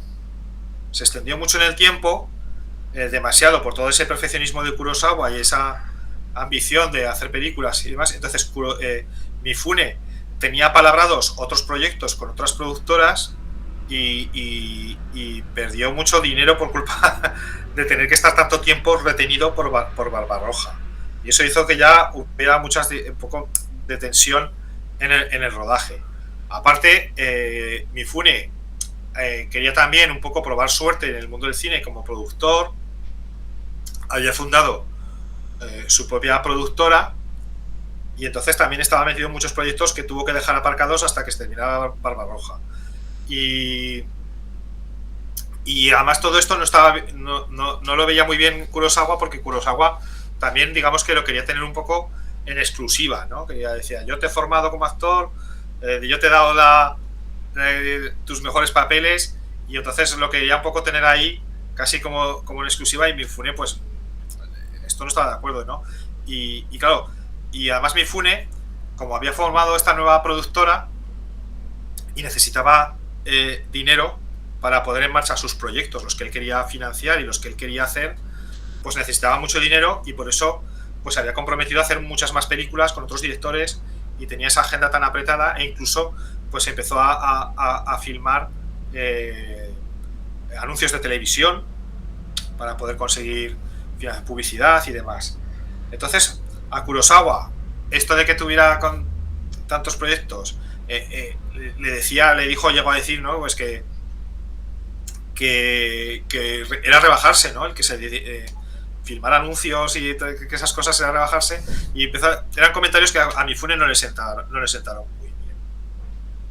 Demasiado, por todo ese perfeccionismo de Kurosawa y esa ambición de hacer películas y demás. Entonces Mifune tenía palabrados otros proyectos con otras productoras y perdió mucho dinero por culpa de tener que estar tanto tiempo retenido por Barbarroja. Y eso hizo que ya hubiera un poco de tensión en el rodaje. Aparte, Mifune quería también un poco probar suerte en el mundo del cine como productor. Había fundado su propia productora y entonces también estaba metido en muchos proyectos que tuvo que dejar aparcados hasta que se terminara Barbarroja. Y además todo esto no lo veía muy bien Kurosawa, porque Kurosawa también, digamos, que lo quería tener un poco en exclusiva, ¿no? Quería decir, yo te he formado como actor, yo te he dado tus mejores papeles, y entonces lo quería un poco tener ahí casi como en exclusiva, y Mifune pues esto no estaba de acuerdo, ¿no? Y claro, y además Mifune, como había formado esta nueva productora y necesitaba dinero para poner en marcha sus proyectos, los que él quería financiar y los que él quería hacer, pues necesitaba mucho dinero, y por eso pues había comprometido a hacer muchas más películas con otros directores, y tenía esa agenda tan apretada, e incluso pues empezó a filmar anuncios de televisión para poder conseguir publicidad y demás. Entonces, a Kurosawa, esto de que tuviera con tantos proyectos, llegó a decir, ¿no? Pues que era rebajarse, ¿no? El que se filmar anuncios y que esas cosas era rebajarse, y eran comentarios que a Mifune no le sentaron muy bien.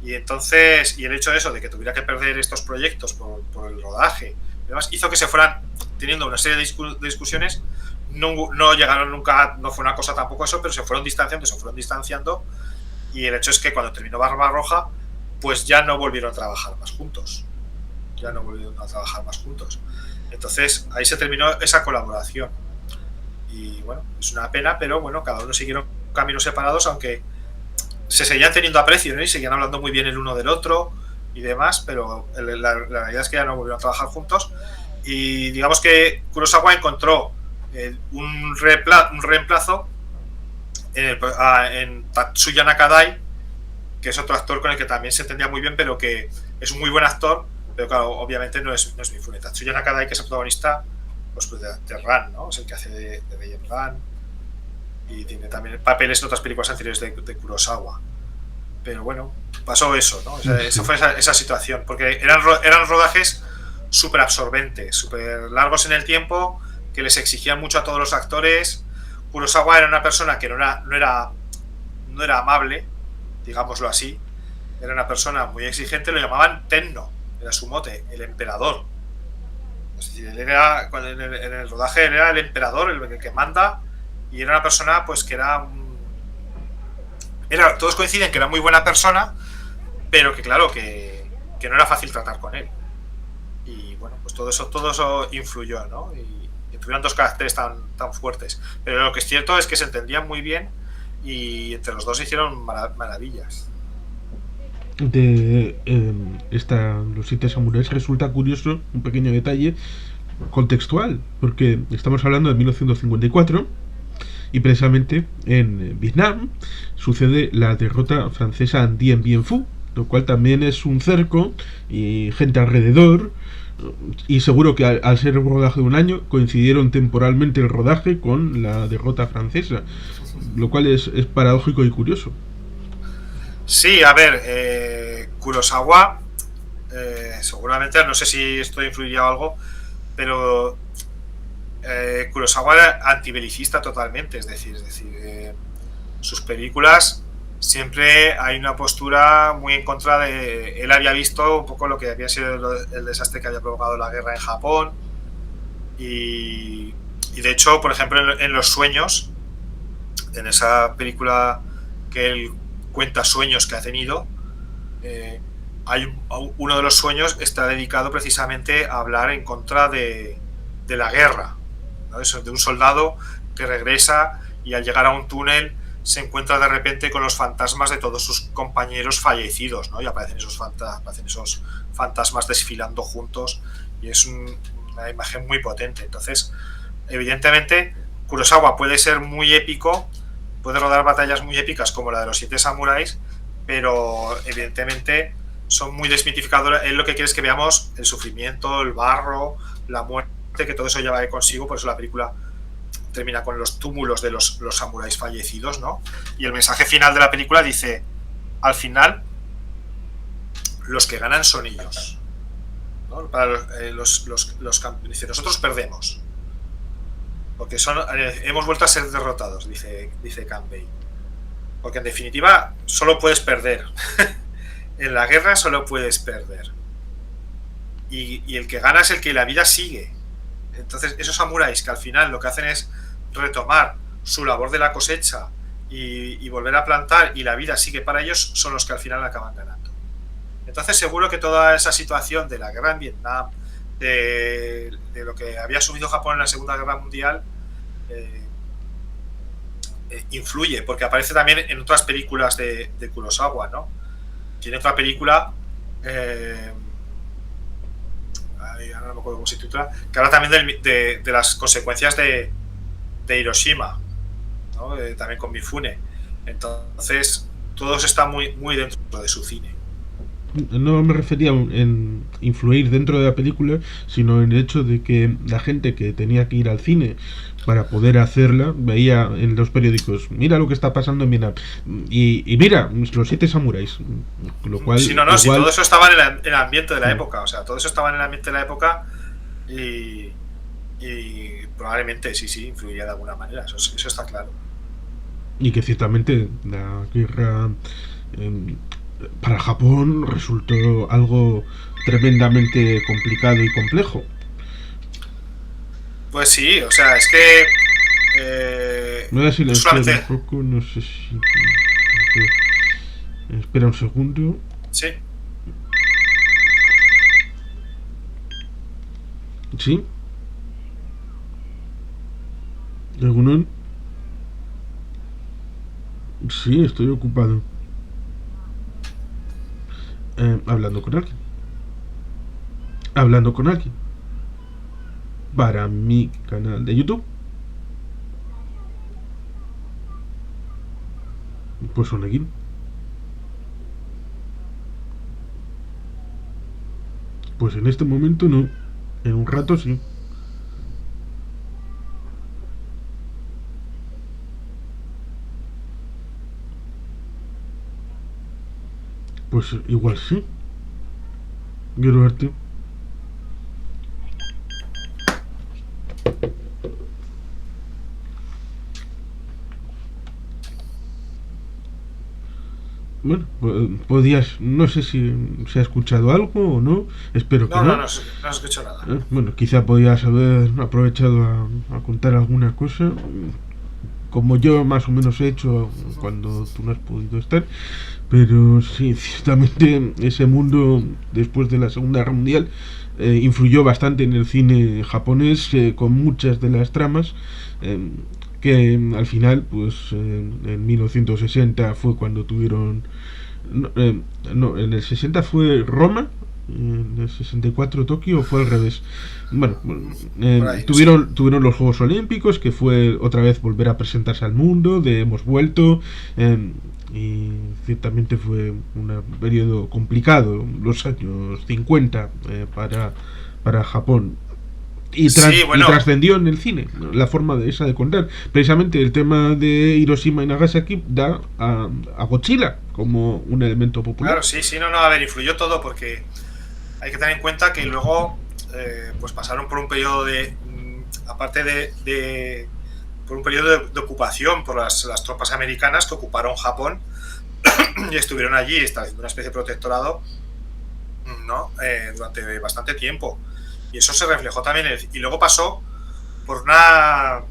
Y entonces, y el hecho de eso, de que tuviera que perder estos proyectos por el rodaje y demás, hizo que se fueran teniendo una serie de discusiones. No llegaron nunca, no fue una cosa tampoco eso, pero se fueron distanciando, y el hecho es que cuando terminó Barbarroja, pues ya no volvieron a trabajar más juntos. Entonces ahí se terminó esa colaboración, y bueno, es una pena, pero bueno, cada uno siguieron caminos separados, aunque se seguían teniendo aprecio, ¿no? Y seguían hablando muy bien el uno del otro y demás, pero la realidad es que ya no volvieron a trabajar juntos. Y digamos que Kurosawa encontró un reemplazo en Tatsuya Nakadai, que es otro actor con el que también se entendía muy bien, pero que es un muy buen actor, pero claro, obviamente no es Mifune. Tatsuya Nakadai, que es el protagonista pues de Ran, ¿no? Es el que hace de Ran, y tiene también papeles en otras películas anteriores de Kurosawa. Pero bueno, pasó eso, ¿no? O sea, esa fue esa situación, porque eran rodajes súper absorbentes, súper largos en el tiempo, que les exigían mucho a todos los actores. Kurosawa era una persona que no era amable, digámoslo así. Era una persona muy exigente, lo llamaban Tenno, era su mote, el emperador. Es decir, él era, en el rodaje, él era el emperador, el que manda, y era una persona pues que todos coinciden que era muy buena persona, pero que claro, que no era fácil tratar con él. Y bueno, pues todo eso influyó, ¿no? Y tuvieron dos caracteres tan fuertes. Pero lo que es cierto es que se entendían muy bien, y entre los dos hicieron maravillas. De Los Siete Samuráis resulta curioso un pequeño detalle contextual, porque estamos hablando de 1954, y precisamente en Vietnam sucede la derrota francesa en Dien Bien Phu, lo cual también es un cerco y gente alrededor, y seguro que al ser un rodaje de un año coincidieron temporalmente el rodaje con la derrota francesa, lo cual es paradójico y curioso. Sí, a ver, Kurosawa, seguramente, no sé si esto influiría algo, pero Kurosawa era antibelicista totalmente, es decir, sus películas siempre hay una postura muy en contra de... Él había visto un poco lo que había sido el desastre que había provocado la guerra en Japón, y de hecho, por ejemplo, en Los Sueños, en esa película que él cuenta sueños que ha tenido, hay uno de los sueños está dedicado precisamente a hablar en contra de la guerra, ¿no? Eso, de un soldado que regresa y al llegar a un túnel se encuentra de repente con los fantasmas de todos sus compañeros fallecidos, ¿no? Y aparecen esos fantasmas desfilando juntos, y es una imagen muy potente. Entonces, evidentemente, Kurosawa puede ser muy épico, puede rodar batallas muy épicas como la de los Siete Samuráis, pero evidentemente son muy desmitificadoras. Él lo que quiere es que veamos el sufrimiento, el barro, la muerte, que todo eso lleva consigo. Por eso la película termina con los túmulos de los samuráis fallecidos, ¿no? Y el mensaje final de la película dice: al final, los que ganan son ellos, ¿no? Para dice, nosotros perdemos, porque hemos vuelto a ser derrotados, dice Campbell. Porque en definitiva, solo puedes perder. En la guerra solo puedes perder. Y el que gana es el que la vida sigue. Entonces, esos samuráis que al final lo que hacen es retomar su labor de la cosecha y volver a plantar, y la vida sigue para ellos, son los que al final acaban ganando. Entonces, seguro que toda esa situación de la guerra en Vietnam, de lo que había asumido Japón en la Segunda Guerra Mundial, influye, porque aparece también en otras películas de Kurosawa, ¿no? Tiene otra película, ahora no me acuerdo cómo se titula, que habla también de las consecuencias de Hiroshima, ¿no? También con Mifune. Entonces, todo eso está muy, muy dentro de su cine. No me refería en influir dentro de la película, sino en el hecho de que la gente que tenía que ir al cine para poder hacerla veía en los periódicos: mira lo que está pasando en Vietnam, y mira los 7 samuráis, lo cual, sí, no, si todo eso estaba en el ambiente de la época, o sea, todo eso estaba en el ambiente de la época, y probablemente sí influiría de alguna manera, eso está claro. Y que ciertamente la guerra para Japón resultó algo tremendamente complicado y complejo. Pues sí, o sea, es que me voy a silenciar un poco, no sé si... Espera un segundo. Sí. ¿Sí? ¿Alguno? Sí, estoy ocupado. Hablando con alguien. Hablando con alguien. Para mi canal de YouTube. Pues son aquí. Pues en este momento no. En un rato sí. Pues igual sí. Quiero verte. Bueno, podías, no sé si se ha escuchado algo o no, espero que no. No se escuchó nada. Bueno, quizá podías haber aprovechado a contar alguna cosa, como yo más o menos he hecho cuando tú no has podido estar. Pero sí, ciertamente ese mundo después de la Segunda Guerra Mundial influyó bastante en el cine japonés, con muchas de las tramas que al final, pues en 1960 fue cuando tuvieron... No, en el 60 fue Roma, en el 64 Tokio, o fue al revés. Bueno, tuvieron los Juegos Olímpicos, que fue otra vez volver a presentarse al mundo, de hemos vuelto, y ciertamente fue un periodo complicado, los años 50 para Japón. Y trascendió en el cine la forma esa de contar. Precisamente el tema de Hiroshima y Nagasaki da a Godzilla como un elemento popular. Claro, sí, a ver, influyó todo, porque hay que tener en cuenta que luego pues pasaron por un periodo aparte por un periodo de ocupación por las tropas americanas que ocuparon Japón y estuvieron allí estableciendo una especie de protectorado, ¿no? Durante bastante tiempo. Y eso se reflejó también y luego pasó por una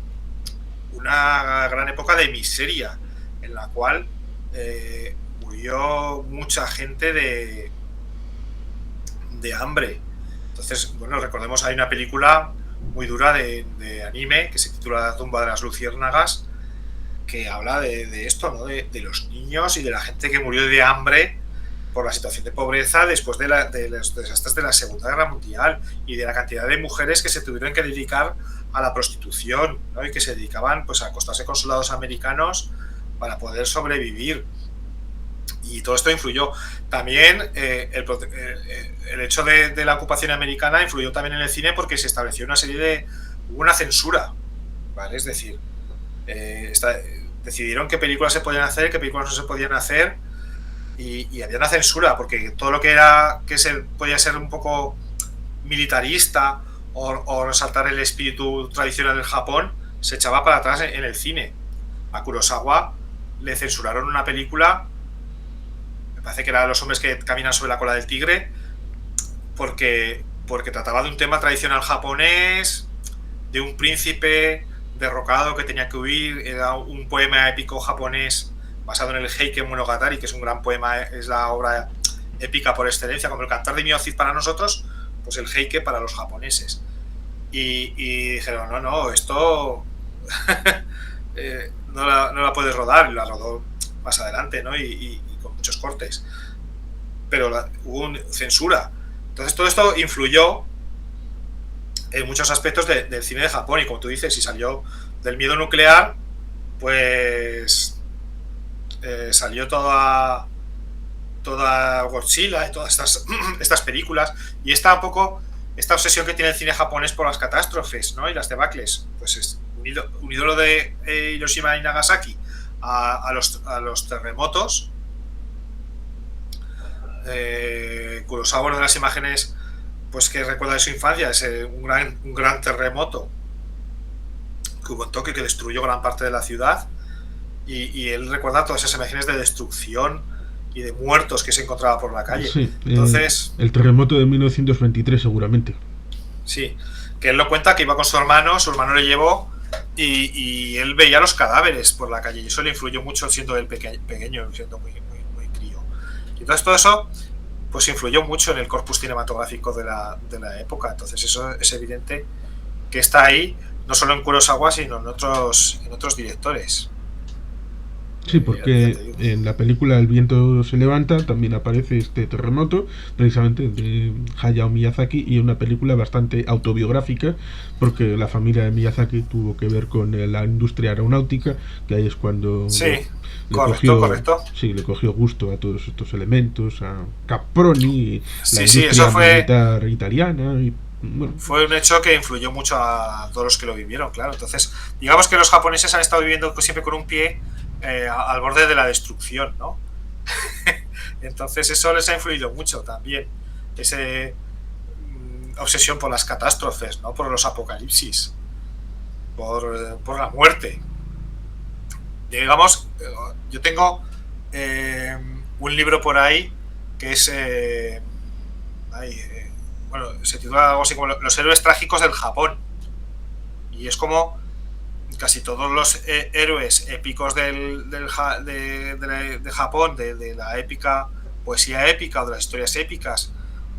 gran época de miseria, en la cual murió mucha gente de hambre. Entonces, bueno, recordemos, hay una película muy dura de anime que se titula La tumba de las luciérnagas, que habla de esto, ¿no? De los niños y de la gente que murió de hambre por la situación de pobreza después de los desastres de la Segunda Guerra Mundial, y de la cantidad de mujeres que se tuvieron que dedicar a la prostitución, ¿no? Y que se dedicaban, pues, a acostarse con soldados americanos para poder sobrevivir. Y todo esto influyó. También el hecho de la ocupación americana influyó también en el cine porque se estableció una serie de... Hubo una censura, ¿vale? Es decir, decidieron qué películas se podían hacer, qué películas no se podían hacer, y había una censura porque todo lo que era podía ser un poco militarista o resaltar el espíritu tradicional del Japón se echaba para atrás en el cine. A Kurosawa le censuraron una película, me parece que era Los hombres que caminan sobre la cola del tigre, porque trataba de un tema tradicional japonés, de un príncipe derrocado que tenía que huir. Era un poema épico japonés basado en el Heike Monogatari, que es un gran poema, es la obra épica por excelencia, como el Cantar de Miocid para nosotros, pues el Heike para los japoneses. Y dijeron, no, esto no la puedes rodar, y la rodó más adelante, ¿no? Y con muchos cortes. Pero hubo censura. Entonces todo esto influyó en muchos aspectos del cine de Japón, y como tú dices, si salió del miedo nuclear, pues salió toda Godzilla y todas estas películas, y esta obsesión que tiene el cine japonés por las catástrofes, ¿no? Y las debacles, pues es unido lo de Hiroshima y Nagasaki a los terremotos. Kurosawa, una de las imágenes pues que recuerda de su infancia es un gran terremoto que hubo en Tokio, que destruyó gran parte de la ciudad, y él recuerda todas esas imágenes de destrucción y de muertos que se encontraba por la calle. Sí, entonces el terremoto de 1923 seguramente. Sí, que él lo cuenta, que iba con su hermano le llevó, y él veía los cadáveres por la calle, y eso le influyó mucho siendo él pequeño, siendo muy crío. Y entonces todo eso pues influyó mucho en el corpus cinematográfico de la época. Entonces eso es evidente que está ahí, no solo en Kurosawa, sino en otros directores. Sí, porque en la película El viento se levanta también aparece este terremoto, precisamente de Hayao Miyazaki, y una película bastante autobiográfica, porque la familia de Miyazaki tuvo que ver con la industria aeronáutica, que ahí es cuando correcto. Sí, le cogió gusto a todos estos elementos, a Caproni, la industria eso militar italiana. Y bueno, fue un hecho que influyó mucho a todos los que lo vivieron, claro. Entonces, digamos que los japoneses han estado viviendo siempre con un pie al borde de la destrucción, ¿no? Entonces eso les ha influido mucho también, esa obsesión por las catástrofes, ¿no? Por los apocalipsis, por la muerte. Digamos, yo tengo un libro por ahí que es bueno, se titula algo así como Los héroes trágicos del Japón, y es como casi todos los héroes épicos de Japón, de la épica, poesía épica o de las historias épicas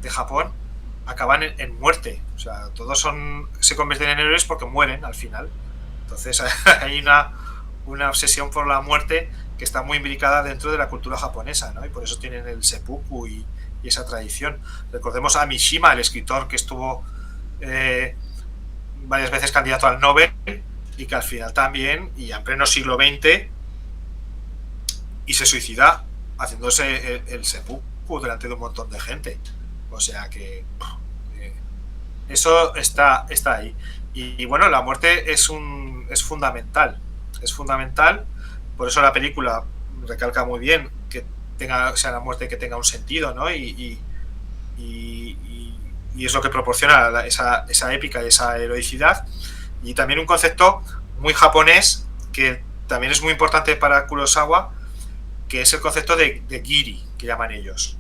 de Japón, acaban en muerte. O sea, todos se convierten en héroes porque mueren al final. Entonces hay una obsesión por la muerte que está muy imbricada dentro de la cultura japonesa, ¿no? Y por eso tienen el seppuku y esa tradición. Recordemos a Mishima, el escritor que estuvo varias veces candidato al Nobel, y que al final también, y en pleno siglo XX, y se suicida haciéndose el seppuku delante de un montón de gente. O sea que eso está ahí. Y bueno, la muerte es fundamental. Es fundamental, por eso la película recalca muy bien que sea la muerte que tenga un sentido, ¿no? Y es lo que proporciona esa épica y esa heroicidad. Y también un concepto muy japonés que también es muy importante para Kurosawa, que es el concepto de giri, que llaman ellos.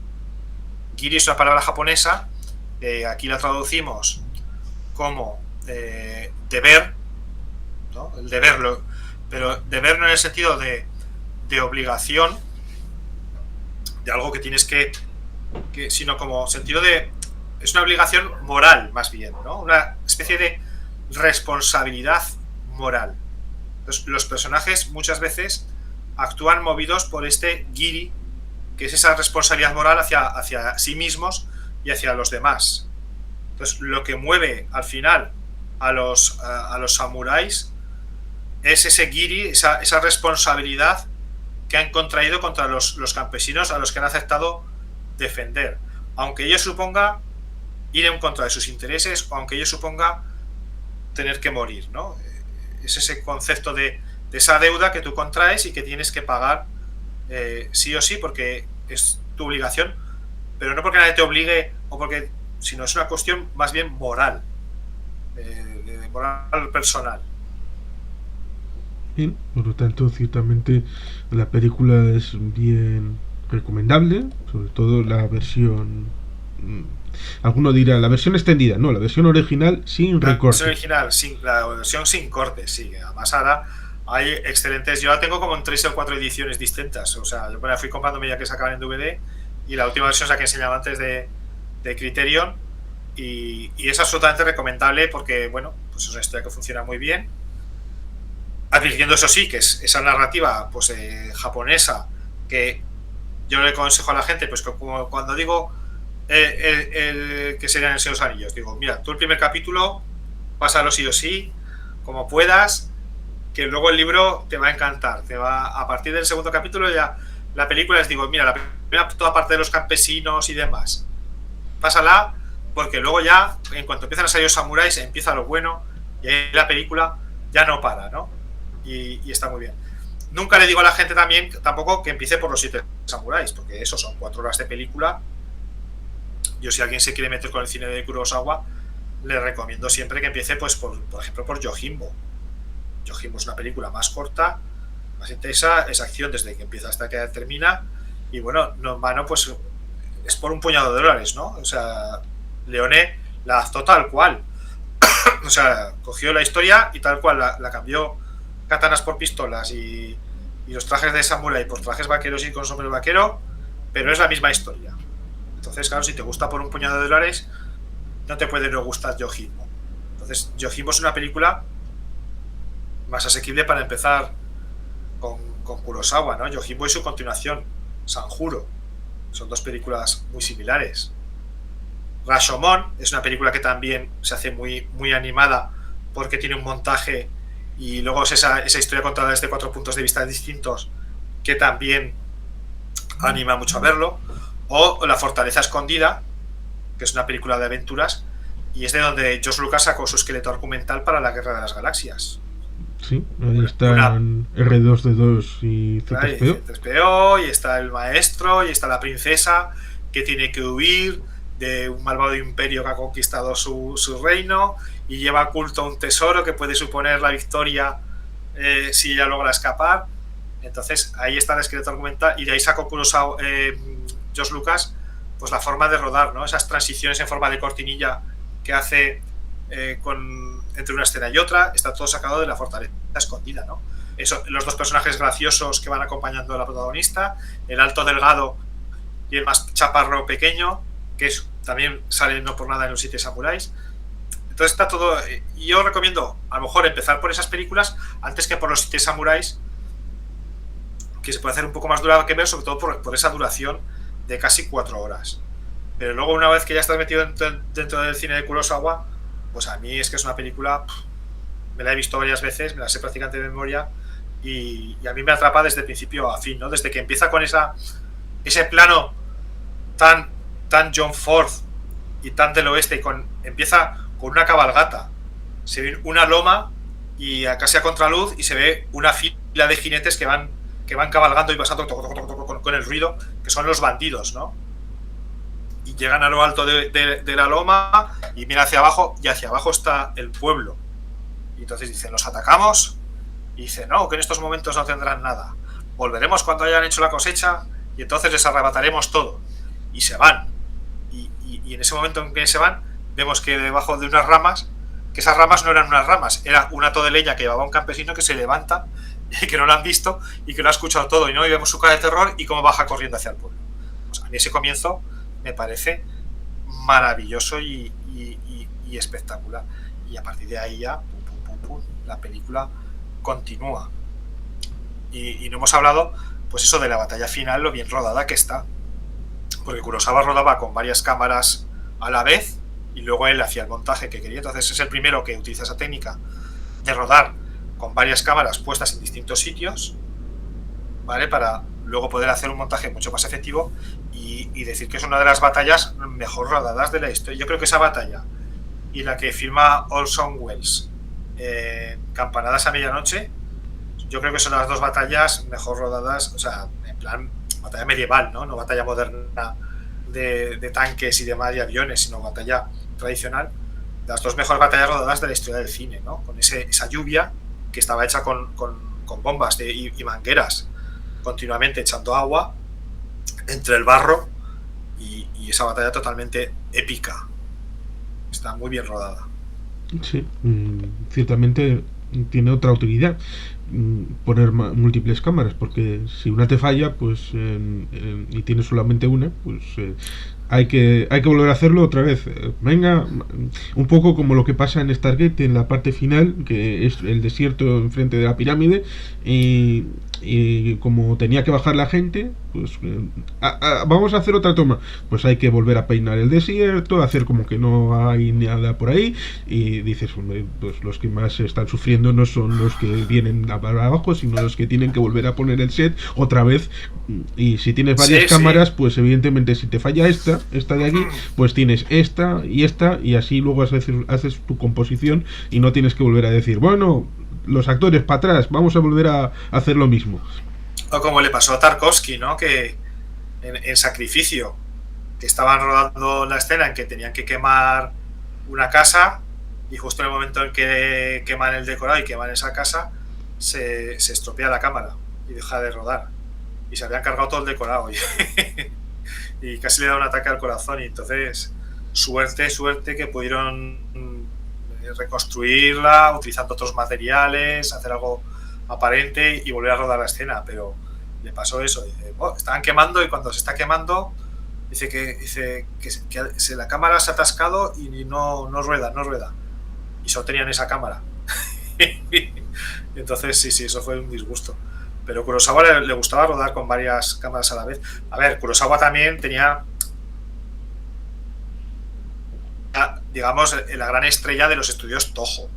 Giri es una palabra japonesa, aquí la traducimos como deber, ¿no? El deberlo, pero deber no en el sentido de obligación, de algo que tienes que sino como sentido de... Es una obligación moral, más bien, ¿no? Una especie de responsabilidad moral. Entonces, los personajes muchas veces actúan movidos por este giri, que es esa responsabilidad moral hacia sí mismos y hacia los demás. Entonces, lo que mueve al final a los samuráis es ese giri, esa responsabilidad que han contraído contra los campesinos a los que han aceptado defender, aunque ello suponga ir en contra de sus intereses o aunque ello suponga tener que morir, ¿no? Es ese concepto de esa deuda que tú contraes y que tienes que pagar sí o sí porque es tu obligación, pero no porque nadie te obligue o porque, sino es una cuestión más bien moral, de moral personal. Bien, por lo tanto, ciertamente la película es bien recomendable, sobre todo la versión. Alguno dirá, la versión extendida, no, la versión original sin recortes. La versión sin cortes, sí. Además ahora hay excelentes. Yo la tengo como en 3 o 4 ediciones distintas. O sea, yo me la fui comprándome ya que sacaban en DVD y la última versión es la que enseñaba antes de Criterion y es absolutamente recomendable porque, bueno, pues es una historia que funciona muy bien. Advirtiendo eso sí, que es esa narrativa pues japonesa que yo le aconsejo a la gente, pues que como cuando digo que serían el Señor de los Anillos, digo, mira, tú el primer capítulo pásalo sí o sí, como puedas, que luego el libro te va a encantar, a partir del segundo capítulo ya la película les digo, mira, la primera toda parte de los campesinos y demás, pásala, porque luego ya, en cuanto empiezan a salir los samuráis, empieza lo bueno, y ahí la película ya no para, ¿no? Y está muy bien. Nunca le digo a la gente tampoco que empiece por los 7 samuráis, porque eso son 4 horas de película. Yo, si alguien se quiere meter con el cine de Kurosawa, le recomiendo siempre que empiece, pues, por ejemplo, por Yojimbo. Yojimbo es una película más corta, más intensa, es acción desde que empieza hasta que termina, y bueno, no en vano, pues es por un puñado de dólares, ¿no? O sea, Leone la adaptó tal cual. O sea, cogió la historia y tal cual la cambió, katanas por pistolas y los trajes de samurái por trajes vaqueros y con sombrero vaquero, pero es la misma historia. Entonces, claro, si te gusta por un puñado de dólares, no te puede no gustar Yojimbo. Entonces, Yojimbo es una película más asequible para empezar con Kurosawa, ¿no? Yojimbo y su continuación, Sanjuro. Son 2 películas muy similares. Rashomon es una película que también se hace muy, muy animada porque tiene un montaje y luego es esa historia contada desde 4 puntos de vista distintos que también anima mucho a verlo. O La Fortaleza Escondida, que es una película de aventuras y es de donde George Lucas sacó su esqueleto argumental para la Guerra de las Galaxias. Sí, ahí están R2D2 y C3PO, y está el maestro y está la princesa que tiene que huir de un malvado imperio que ha conquistado su reino y lleva oculto un tesoro que puede suponer la victoria si ella logra escapar. Entonces ahí está el esqueleto argumental y de ahí sacó Kurosawa, George Lucas, pues la forma de rodar, ¿no? Esas transiciones en forma de cortinilla que hace entre una escena y otra, está todo sacado de La Fortaleza Escondida, ¿no? Eso, los 2 personajes graciosos que van acompañando a la protagonista, el alto delgado y el más chaparro pequeño, que también sale no por nada en los 7 samuráis. Entonces está todo. Yo recomiendo a lo mejor empezar por esas películas antes que por los 7 samuráis, que se puede hacer un poco más dura que ver, sobre todo por esa duración de casi 4 horas. Pero luego, una vez que ya estás metido dentro del cine de Kurosawa, pues a mí es que es una película, me la he visto varias veces, me la sé prácticamente de memoria y a mí me atrapa desde principio a fin, ¿no? Desde que empieza con ese plano tan John Ford y tan del oeste, empieza con una cabalgata, se ve una loma y casi a contraluz y se ve una fila de jinetes que van cabalgando y pasando con el ruido, que son los bandidos, ¿no? Y llegan a lo alto de la loma y miran hacia abajo y hacia abajo está el pueblo. Y entonces dicen, ¿los atacamos? Y dicen, no, que en estos momentos no tendrán nada. Volveremos cuando hayan hecho la cosecha y entonces les arrebataremos todo. Y se van. Y en ese momento en que se van, vemos que debajo de unas ramas, que esas ramas no eran unas ramas, era un hato de leña que llevaba un campesino que se levanta y que no lo han visto y que lo ha escuchado todo. Y no, y vemos su cara de terror y cómo baja corriendo hacia el pueblo. Pues a mí ese comienzo me parece maravilloso y espectacular. Y a partir de ahí ya la película continúa. Y no hemos hablado, pues eso de la batalla final, lo bien rodada que está. Porque Kurosawa rodaba con varias cámaras a la vez y luego él hacía el montaje que quería. Entonces es el primero que utiliza esa técnica de rodar con varias cámaras puestas en distintos sitios ¿vale? Para luego poder hacer un montaje mucho más efectivo y decir que es una de las batallas mejor rodadas de la historia. Yo creo que esa batalla y la que firma Orson Welles, Campanadas a medianoche, yo creo que son las dos batallas mejor rodadas, o sea, en plan batalla medieval, no batalla moderna de tanques y demás y aviones, sino batalla tradicional. Las dos mejores batallas rodadas de la historia del cine, ¿no? Con esa lluvia que estaba hecha con bombas y mangueras continuamente echando agua entre el barro y esa batalla totalmente épica. Está muy bien rodada. Sí, ciertamente tiene otra utilidad poner múltiples cámaras, porque si una te falla, pues y tienes solamente una, pues hay que volver a hacerlo otra vez. Venga, un poco como lo que pasa en Stargate en la parte final, que es el desierto enfrente de la pirámide, y como tenía que bajar la gente, pues vamos a hacer otra toma, pues hay que volver a peinar el desierto, hacer como que no hay nada por ahí, y dices, pues los que más están sufriendo no son los que vienen para abajo, sino los que tienen que volver a poner el set otra vez. Y si tienes varias cámaras, pues evidentemente si te falla esta de aquí, pues tienes esta, y así luego haces tu composición y no tienes que volver a decir, bueno, los actores para atrás, vamos a volver a hacer lo mismo. O como le pasó a Tarkovsky, ¿no? Que en Sacrificio, que estaban rodando la escena en que tenían que quemar una casa, y justo en el momento en que queman el decorado y queman esa casa, se estropea la cámara y deja de rodar. Y se habían cargado todo el decorado. Y casi le da un ataque al corazón. Y entonces, suerte que pudieron reconstruirla utilizando otros materiales, hacer algo aparente y volver a rodar la escena. Pero le pasó eso. Dice, estaban quemando, y cuando se está quemando, dice que la cámara se ha atascado y no rueda. Y solo tenían esa cámara. Entonces sí, eso fue un disgusto. Pero Kurosawa le gustaba rodar con varias cámaras a la vez. A ver, Kurosawa también tenía, digamos, la gran estrella de los estudios Toho.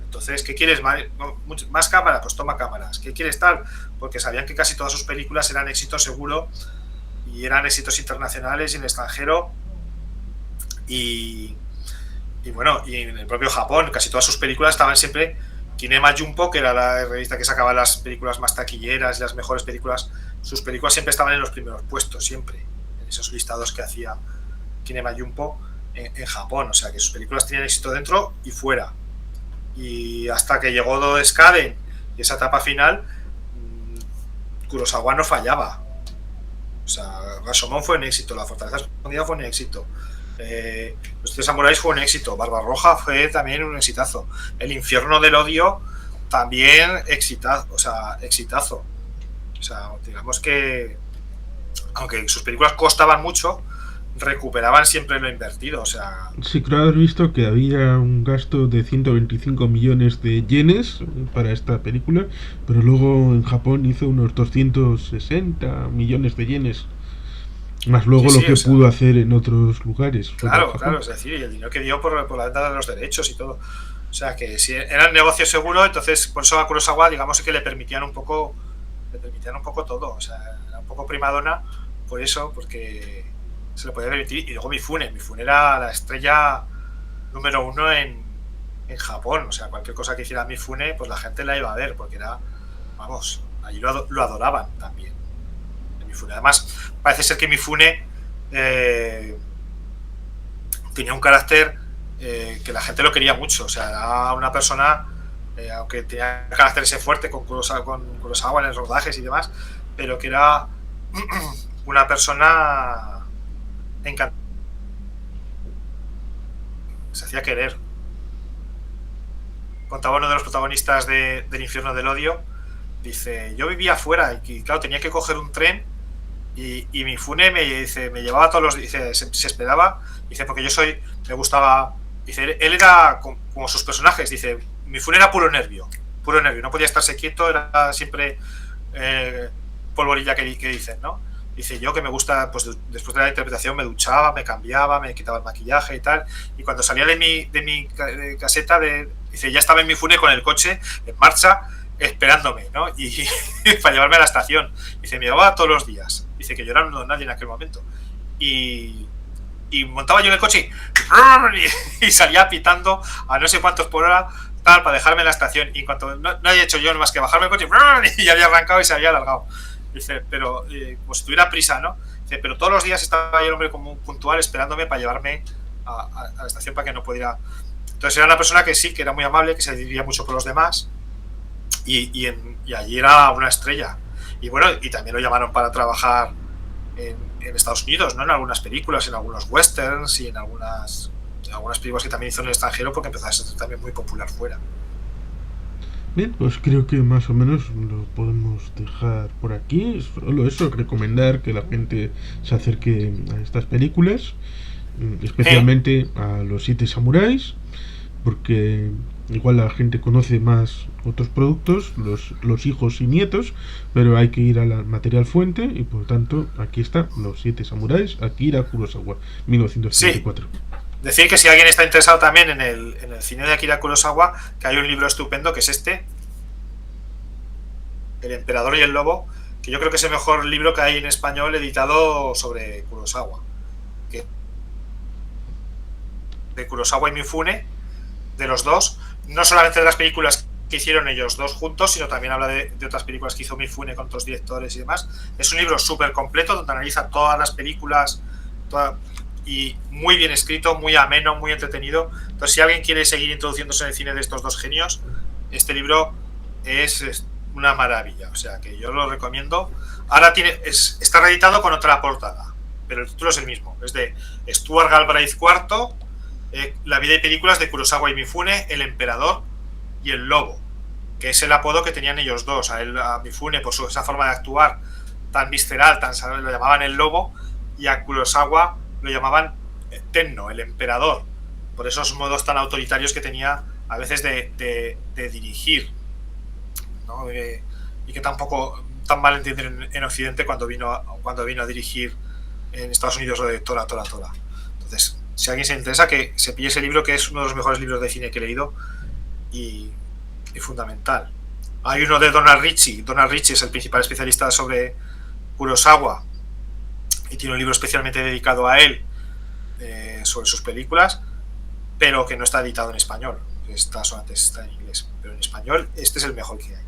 Entonces, ¿qué quieres? ¿Más cámaras? Pues toma cámaras. ¿Qué quieres tal? Porque sabían que casi todas sus películas eran éxito seguro y eran éxitos internacionales y en el extranjero. Y bueno, y en el propio Japón, casi todas sus películas estaban siempre... Kinema Junpo, que era la revista que sacaba las películas más taquilleras y las mejores películas, sus películas siempre estaban en los primeros puestos, siempre, en esos listados que hacía Kinema Junpo en Japón. O sea, que sus películas tenían éxito dentro y fuera. Y hasta que llegó Do Skaden y esa etapa final, Kurosawa no fallaba. O sea, Rashomon fue un éxito, La Fortaleza Escondida fue un éxito, Los Tres Samuráis fue un éxito, Barbarroja fue también un exitazo, El Infierno del Odio también exitazo. O sea, digamos que aunque sus películas costaban mucho, recuperaban siempre lo invertido. O sea, sí, creo haber visto que había un gasto de 125 millones de yenes para esta película, pero luego en Japón hizo unos 260 millones de yenes, más luego lo que pudo hacer en otros lugares. Claro, es decir, y el dinero que dio por la venta de los derechos y todo. O sea, que si era un negocio seguro, entonces por eso a Kurosawa, digamos que le permitían un poco todo. O sea, era un poco primadona por eso, porque se le podía permitir. Y luego Mifune era la estrella número uno en Japón. O sea, cualquier cosa que hiciera Mifune, pues la gente la iba a ver, porque era, vamos, allí lo adoraban también. Mifune. Además, parece ser que Mifune tenía un carácter que la gente lo quería mucho. O sea, era una persona, aunque tenía carácter ese fuerte con Kurosawa en los rodajes y demás, pero que era una persona encantada. Se hacía querer. Contaba uno de los protagonistas del Infierno del Odio. Dice, yo vivía afuera y claro, tenía que coger un tren y Mifune me llevaba todos los días, se esperaba, dice, porque me gustaba, dice, él era como sus personajes, dice, Mifune era puro nervio, no podía estarse quieto, era siempre polvorilla que dicen, ¿no? Dice, yo que me gusta, pues después de la interpretación me duchaba, me cambiaba, me quitaba el maquillaje y tal, y cuando salía de mi caseta, dice, ya estaba en Mifune con el coche en marcha, esperándome, ¿no? Y para llevarme a la estación. Dice, me llevaba todos los días. Dice que yo era un don nadie en aquel momento. Y montaba yo en el coche y salía pitando a no sé cuántos por hora tal para dejarme en la estación. Y en cuanto no había hecho yo más que bajarme el coche y ya había arrancado y se había alargado. Dice, pero como si tuviera prisa, ¿no? Dice, pero todos los días estaba yo el hombre como puntual esperándome para llevarme a la estación para que no pudiera. Entonces era una persona que sí, que era muy amable, que se dividía mucho por los demás y allí era una estrella. Y bueno, y también lo llamaron para trabajar en Estados Unidos, ¿no? En algunas películas, en algunos westerns y en algunas películas que también hizo en el extranjero porque empezó a ser también muy popular fuera. Bien, pues creo que más o menos lo podemos dejar por aquí. Solo eso, recomendar que la gente se acerque a estas películas, especialmente a Los Siete Samuráis, porque igual la gente conoce más otros productos, los hijos y nietos, pero hay que ir al material fuente y por tanto aquí está Los Siete Samuráis, Akira Kurosawa, 1934. Sí. Decir que si alguien está interesado también en el cine de Akira Kurosawa, que hay un libro estupendo que es este, El Emperador y el Lobo, que yo creo que es el mejor libro que hay en español editado sobre Kurosawa, que de Kurosawa y Mifune, de los dos, no solamente de las películas que hicieron ellos dos juntos, sino también habla de otras películas que hizo Mifune con otros directores y demás. Es un libro súper completo donde analiza todas las películas y muy bien escrito, muy ameno, muy entretenido. Entonces, si alguien quiere seguir introduciéndose en el cine de estos dos genios, este libro es una maravilla, o sea que yo lo recomiendo. Ahora está reeditado con otra portada, pero el título es el mismo, es de Stuart Galbraith IV, La vida y películas de Kurosawa y Mifune, El Emperador y el Lobo, que es el apodo que tenían ellos dos. A Mifune, por esa forma de actuar tan visceral, lo llamaban el Lobo, y a Kurosawa lo llamaban Tenno, el Emperador, por esos modos tan autoritarios que tenía a veces de dirigir, ¿no? Y que tampoco tan mal entienden en Occidente cuando vino a dirigir en Estados Unidos lo de Tora. Entonces, si a alguien se interesa, que se pille ese libro, que es uno de los mejores libros de cine que he leído y fundamental. Hay uno de Donald Ritchie. Donald Ritchie es el principal especialista sobre Kurosawa y tiene un libro especialmente dedicado a él, sobre sus películas, pero que no está editado en español. Solamente está en inglés, pero en español este es el mejor que hay.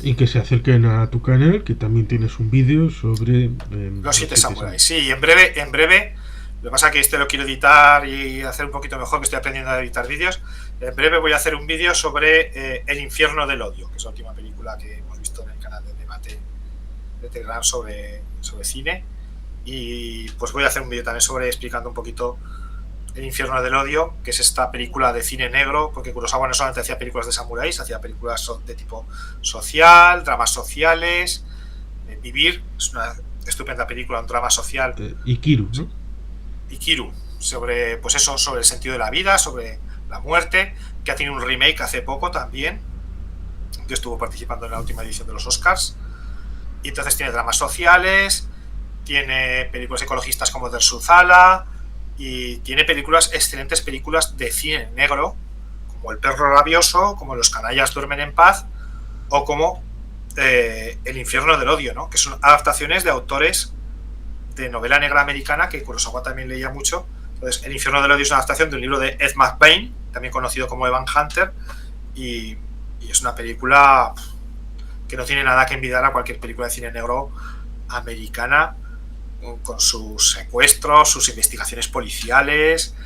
Y que se acerquen a tu canal, que también tienes un vídeo sobre Los Siete Samuráis. Sí, y en breve, lo que pasa es que este lo quiero editar y hacer un poquito mejor, que estoy aprendiendo a editar vídeos. En breve voy a hacer un vídeo sobre El Infierno del Odio, que es la última película que hemos visto en el canal de debate de Telegram sobre cine. Y pues voy a hacer un vídeo también explicando un poquito El Infierno del Odio, que es esta película de cine negro, porque Kurosawa no solamente hacía películas de samuráis, hacía películas de tipo social, dramas sociales. Vivir es una estupenda película, un drama social. Ikiru, ¿no? Ikiru, sobre el sentido de la vida, sobre la muerte, que ha tenido un remake hace poco también, que estuvo participando en la última edición de los Oscars. Y entonces tiene dramas sociales, tiene películas ecologistas como Der Suzala, y tiene excelentes películas de cine negro, como El Perro Rabioso, como Los Canallas Duermen en Paz, o como El Infierno del Odio, ¿no? Que son adaptaciones de autores de novela negra americana que Kurosawa también leía mucho. Entonces, El Infierno del Odio es una adaptación de un libro de Ed McBain, también conocido como Evan Hunter, y es una película que no tiene nada que envidiar a cualquier película de cine negro americana, con sus secuestros, sus investigaciones policiales,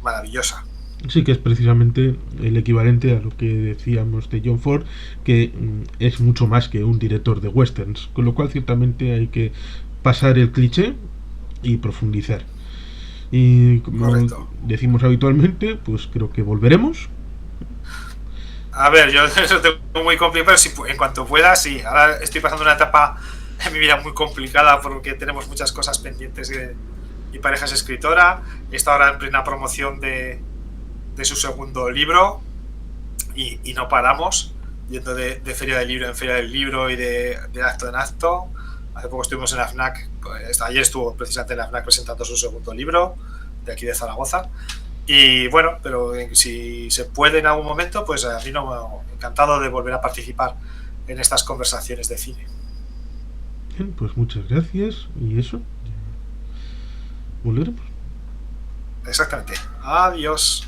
maravillosa. Sí, que es precisamente el equivalente a lo que decíamos de John Ford, que es mucho más que un director de westerns, con lo cual ciertamente hay que pasar el cliché y profundizar. Y como Correcto. decimos habitualmente, pues creo que volveremos. A ver, yo eso tengo muy complicado, pero en cuanto pueda, sí. Ahora estoy pasando una etapa en mi vida muy complicada porque tenemos muchas cosas pendientes. Mi pareja es escritora, está ahora en plena promoción de su segundo libro y no paramos, yendo de feria del libro en feria del libro y de acto en acto. Hace poco estuvimos en la FNAC, ayer estuvo precisamente en la FNAC presentando su segundo libro, de aquí de Zaragoza. Y bueno, pero si se puede en algún momento, pues a mí no, encantado de volver a participar en estas conversaciones de cine. Bien, pues muchas gracias y eso. Volveremos. Exactamente. Adiós.